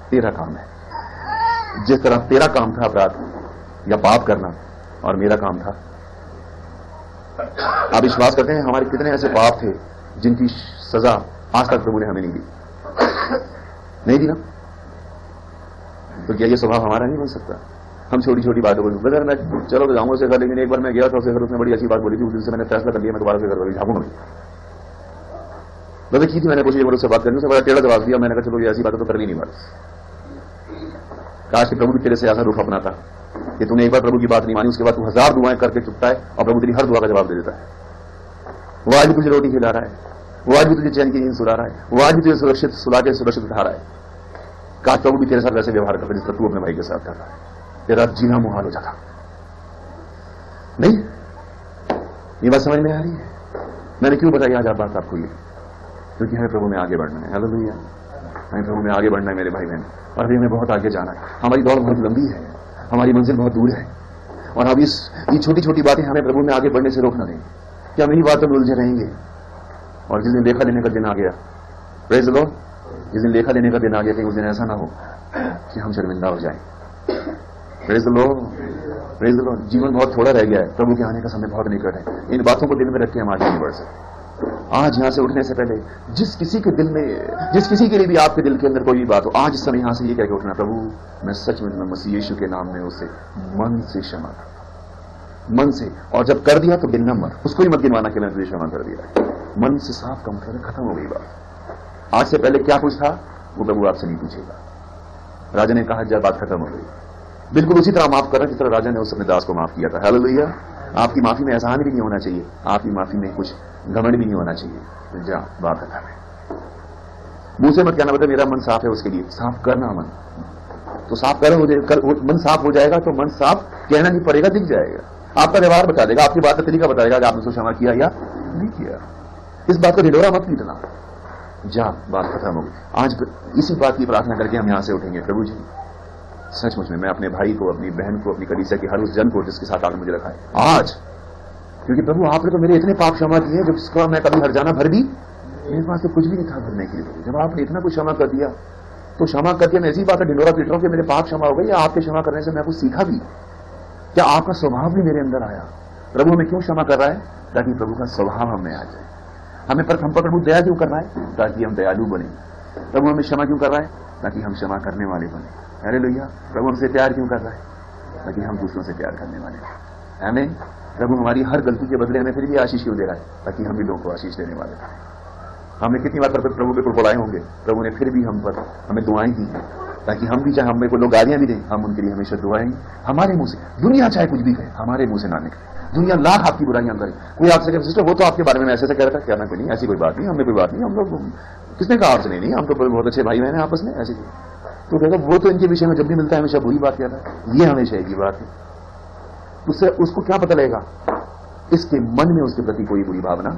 तेरा काम है। जिस तरह तेरा काम था अपराध या पाप करना, और मेरा काम था। आप विश्वास करते हैं हमारे कितने ऐसे पाप थे जिनकी सजा आज तक प्रभु ने हमें नहीं दी? नहीं दी ना? तो क्या ये स्वभाव हमारा नहीं बन सकता? हम छोटी छोटी बातों को बदर मैं चलो तो जाऊंगा उसे घर, लेकिन एक बार मैं गया था उसे घर, उसने बड़ी अच्छी बात बोली थी, उस दिन से मैंने फैसला कर लिया मैं दोबारा से घर झापूंगा नहीं। की थी मैंने कोशिश उससे बात करनी, उससे बड़ा टेढ़ा जवाब दिया। मैंने कहा चलो ये ऐसी बातें तो कर ली नहीं बात। काश कि प्रभु भी तेरे से ऐसा रुख अपनाता कि तूने एक बार प्रभु की बात नहीं मानी, उसके बाद तू 1000 दुआएं करके चुपता है और प्रभु तेरी हर दुआ का जवाब दे देता है। वो आज भी तुझे रोटी खिला रहा है, वो आज भी तुझे चैन की नींद सुला रहा है, वो आज भी तुझे सुरक्षित सुला के सुरक्षित उठा रहा है। काश प्रभु भी तेरे साथ वैसे व्यवहार करता जिसका तू अपने भाई के साथ कर रहा है, तेरा जीना मुहाल हो जाता। नहीं, ये बात समझ में आ रही है? मैंने क्यों बताई आज आप बात आपको ये? क्योंकि हमें प्रभु में आगे बढ़ना है। हालेलुया, हमें प्रभु में आगे बढ़ना है मेरे भाई बहन, और अभी हमें बहुत आगे जाना है। हमारी दौड़ बहुत लंबी है, हमारी मंजिल बहुत दूर है, और अब ये छोटी छोटी बातें हमें प्रभु में आगे बढ़ने से रोक न दें कि हम इन्हीं बातों में उलझे रहेंगे। और जिस दिन लेखा देने का दिन आ गया, प्रेज़ द लॉर्ड, जिस दिन लेखा देने का दिन आ गया, कहीं उस दिन ऐसा ना हो कि हम शर्मिंदा हो जाएं। Praise the Lord, praise the Lord. जीवन बहुत थोड़ा रह गया है, प्रभु के आने का समय बहुत निकट है। इन बातों को दिल में रख के हम आगे नहीं बढ़ सकते। आज यहां से उठने से पहले जिस किसी के दिल में, जिस किसी के लिए भी आपके दिल के अंदर कोई भी बात हो, आज इस समय यहां से ये कह के उठना, प्रभु मैं सच में मसीह यीशु के नाम में उसे मन से क्षमा कर, मन से। और जब कर दिया तो गिनना मत, उसको ही मत गिनवाना कि मैंने तुझे क्षमा कर दिया। मन से साफ का मतलब खत्म हो गई बात। आज से पहले क्या कुछ था वो प्रभु आपसे नहीं पूछेगा। राजा ने कहा जब बात खत्म हो गई, बिल्कुल उसी तरह माफ कर रहा जिस तरह राजा ने उस अपने दास को माफ किया था। हालेलुया। आपकी माफी में एहसान भी नहीं होना चाहिए, आपकी माफी में कुछ घमंड भी नहीं होना चाहिए। जा बात खत्म है। मुंह से मत कहना मतलब मेरा मन साफ है, उसके लिए साफ करना मन तो साफ करो, मन साफ हो जाएगा तो मन साफ कहना नहीं पड़ेगा, दिख जाएगा। आपका व्यवहार बता देगा, आपकी बात का तरीका बताएगा कि आपने उसको क्षमा किया या नहीं किया। इस बात को ढिढोरा मत पीटना। जा बात खत्म हो गई। आज इसी बात की प्रार्थना करके हम यहां से उठेंगे। प्रभु जी सचमुच में मैं अपने भाई को, अपनी बहन को, अपनी कलीसिया की हर उस जन को जिसके साथ आपने मुझे रखा है आज, क्योंकि प्रभु आपने तो मेरे इतने पाप क्षमा किए जब इसका मैं कभी हर जाना भर भी मेरे पास तो कुछ भी नहीं था भरने के लिए। जब आपने इतना कुछ क्षमा कर दिया तो क्षमा करके मैं ऐसी बात ढिंडोरा पीट रहा हूं कि मेरे पाप क्षमा हो गए, या आपके क्षमा करने से मैं कुछ सीखा भी, क्या आपका स्वभाव भी मेरे अंदर आया। प्रभु हमें क्यों क्षमा कर रहा है? ताकि प्रभु का स्वभाव हमें आ जाए। हम पर प्रभु दया क्यों कर रहा है? ताकि हम दयालु बने। प्रभु हमें क्षमा क्यों कर रहा है? ताकि हम क्षमा करने वाले बने। हालेलुया। प्रभु हमसे प्यार क्यों कर रहा है? ताकि हम दूसरों से प्यार करने वाले हैं। आमीन। प्रभु हमारी हर गलती के बदले हमें फिर भी आशीष क्यों दे रहा है? ताकि हम भी लोगों को आशीष देने वाले हैं। हमने कितनी बार प्रभु के बुलाए होंगे, प्रभु ने फिर भी हम पर हमें दुआएं दी हैं, ताकि हम भी, चाहे हमें कोई लोग गालियां भी दें, हम उनके लिए हमेशा दुआएं हमारे मुंह से, दुनिया चाहे कुछ भी कहे हमारे मुंह से ना निकले। दुनिया लाख आपकी बुराइयां करे, कोई आपसे कहे सिस्टर वो तो आपके बारे में ऐसे कह रहा था, क्या ना कोई नहीं, ऐसी कोई बात नहीं, हमने कोई बात नहीं, हम लोग किसने कहा आपसे नहीं, हम तो बहुत अच्छे भाई बहन हैं आपस में, ऐसे तो कहता वो तो इनके विषय में जब भी मिलता है हमेशा बुरी बात कहता है। ये हमेशा एक ही बात है। उससे उसको क्या पता लगेगा? इसके मन में उसके प्रति कोई बुरी भावना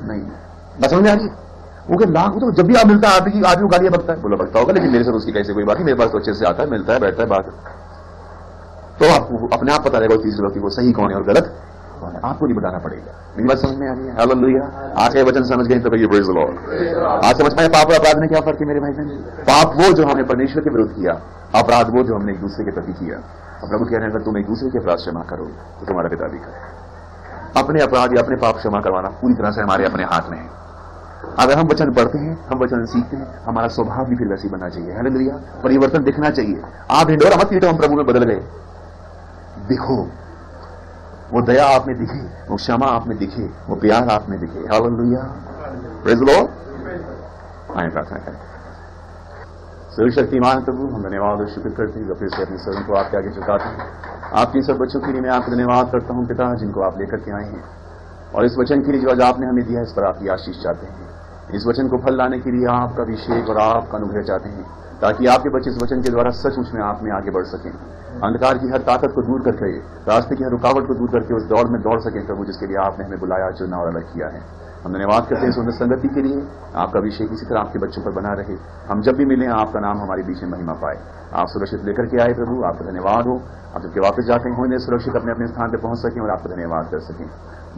नहीं है। बस समझ में आ रही है? वो लाख तो जब भी आप मिलता है आप ही गालियां बकता है, बोला बकता होगा, लेकिन मेरे से उसकी कैसे कोई बात नहीं, मेरे पास तो अच्छे से आता है, मिलता है, बैठता है, बात तो आपको अपने आप पता रहेगा तीसरे व्यक्ति को सही कौन है और गलत कौन है, आपको नहीं बताना पड़ेगा। मेरी बात समझ में आ रही है? हालेलुया। आज के वचन समझ गए तो भैया प्रेज़ द लॉर्ड। आज समझ पाए पाप और अपराध में क्या फर्क है मेरे भाई बहन? पाप वो जो हमने परमेश्वर के विरुद्ध किया, अपराध वो जो हमने एक दूसरे के प्रति किया। और प्रभु कह रहे हैं अगर तुम एक दूसरे के अपराध क्षमा करो तो तुम्हारा पिता भी करे। अपने अपराध या अपने पाप क्षमा करवाना पूरी तरह से हमारे अपने हाथ में है। अगर हम वचन पढ़ते हैं, हम वचन सीखते हैं, हमारा स्वभाव भी फिर वैसी बनना चाहिए। हालेलुया। परिवर्तन दिखना चाहिए। आप ढिंढोरा मत पीटो हम प्रभु में बदल गए। दिखो, वो दया आप में दिखे, वो क्षमा आप में दिखे, वो प्यार आप में दिखे। हालेलुया। Praise the Lord. आए प्रार्थना करें। सर्वशक्तिमान प्रभु हम धन्यवाद और शुक्र करते हैं, फिर से अपने स्वयं को आपके आगे झुकाते हैं। आपके सब बच्चों के लिए मैं आपका धन्यवाद करता हूं पिता, जिनको आप लेकर के आए हैं, और इस वचन के लिए जो आज आपने हमें दिया है इस पर आपकी आशीष चाहते हैं। इस वचन को फल लाने के लिए आपका अभिषेक और आपका अनुग्रह चाहते हैं, ताकि आपके बच्चे इस वचन के द्वारा सचमुच में आप में आगे बढ़ सकें, अंधकार की हर ताकत को दूर करके, रास्ते की हर रुकावट को दूर करके उस दौड़ में दौड़ सकें प्रभु, जिसके लिए आपने हमें बुलाया, चुना और अलग किया है। हम धन्यवाद करते हैं सुंदर संगति के लिए। आपका अभिषेक इसी तरह आपके बच्चों पर बना रहे। हम जब भी मिलें आपका नाम हमारे बीच में महिमा पाए। आप सुरक्षित लेकर के आए प्रभु, आपका धन्यवाद हो। आप जबकि वापस जाते हैं उन्हें सुरक्षित अपने अपने स्थान पर पहुंच सकें और आपका धन्यवाद कर सकें।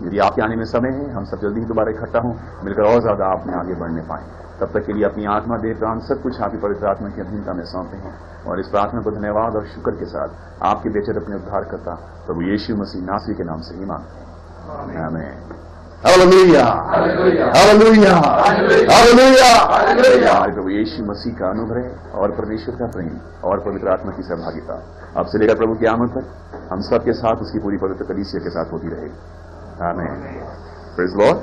यदि आपके आने में समय है, हम सब जल्दी ही दोबारा इकट्ठा हों, मिलकर और ज्यादा आप में आगे बढ़ने पाएं। तब तक के लिए अपनी आत्मा, देह, प्राण सब कुछ आपकी पवित्र आत्मा की अधीनता में सौंपते हैं, और इस प्रार्थना को धन्यवाद और शुक्र के साथ आपके बेचर अपने उद्धार करता प्रभु यीशु मसीह नासरी के नाम से ही मांगते हैं। आमीन। Hallelujah, hallelujah, hallelujah. हमारे प्रभु यीशु मसीह का अनुग्रह और परमेश्वर का प्रेम और पवित्र आत्मा की सहभागिता अब से लेकर प्रभु की आमद तक हम सबके साथ उसकी पूरी पवित्र कलीसिया के साथ होती रहेगी। आमीन। Praise the Lord.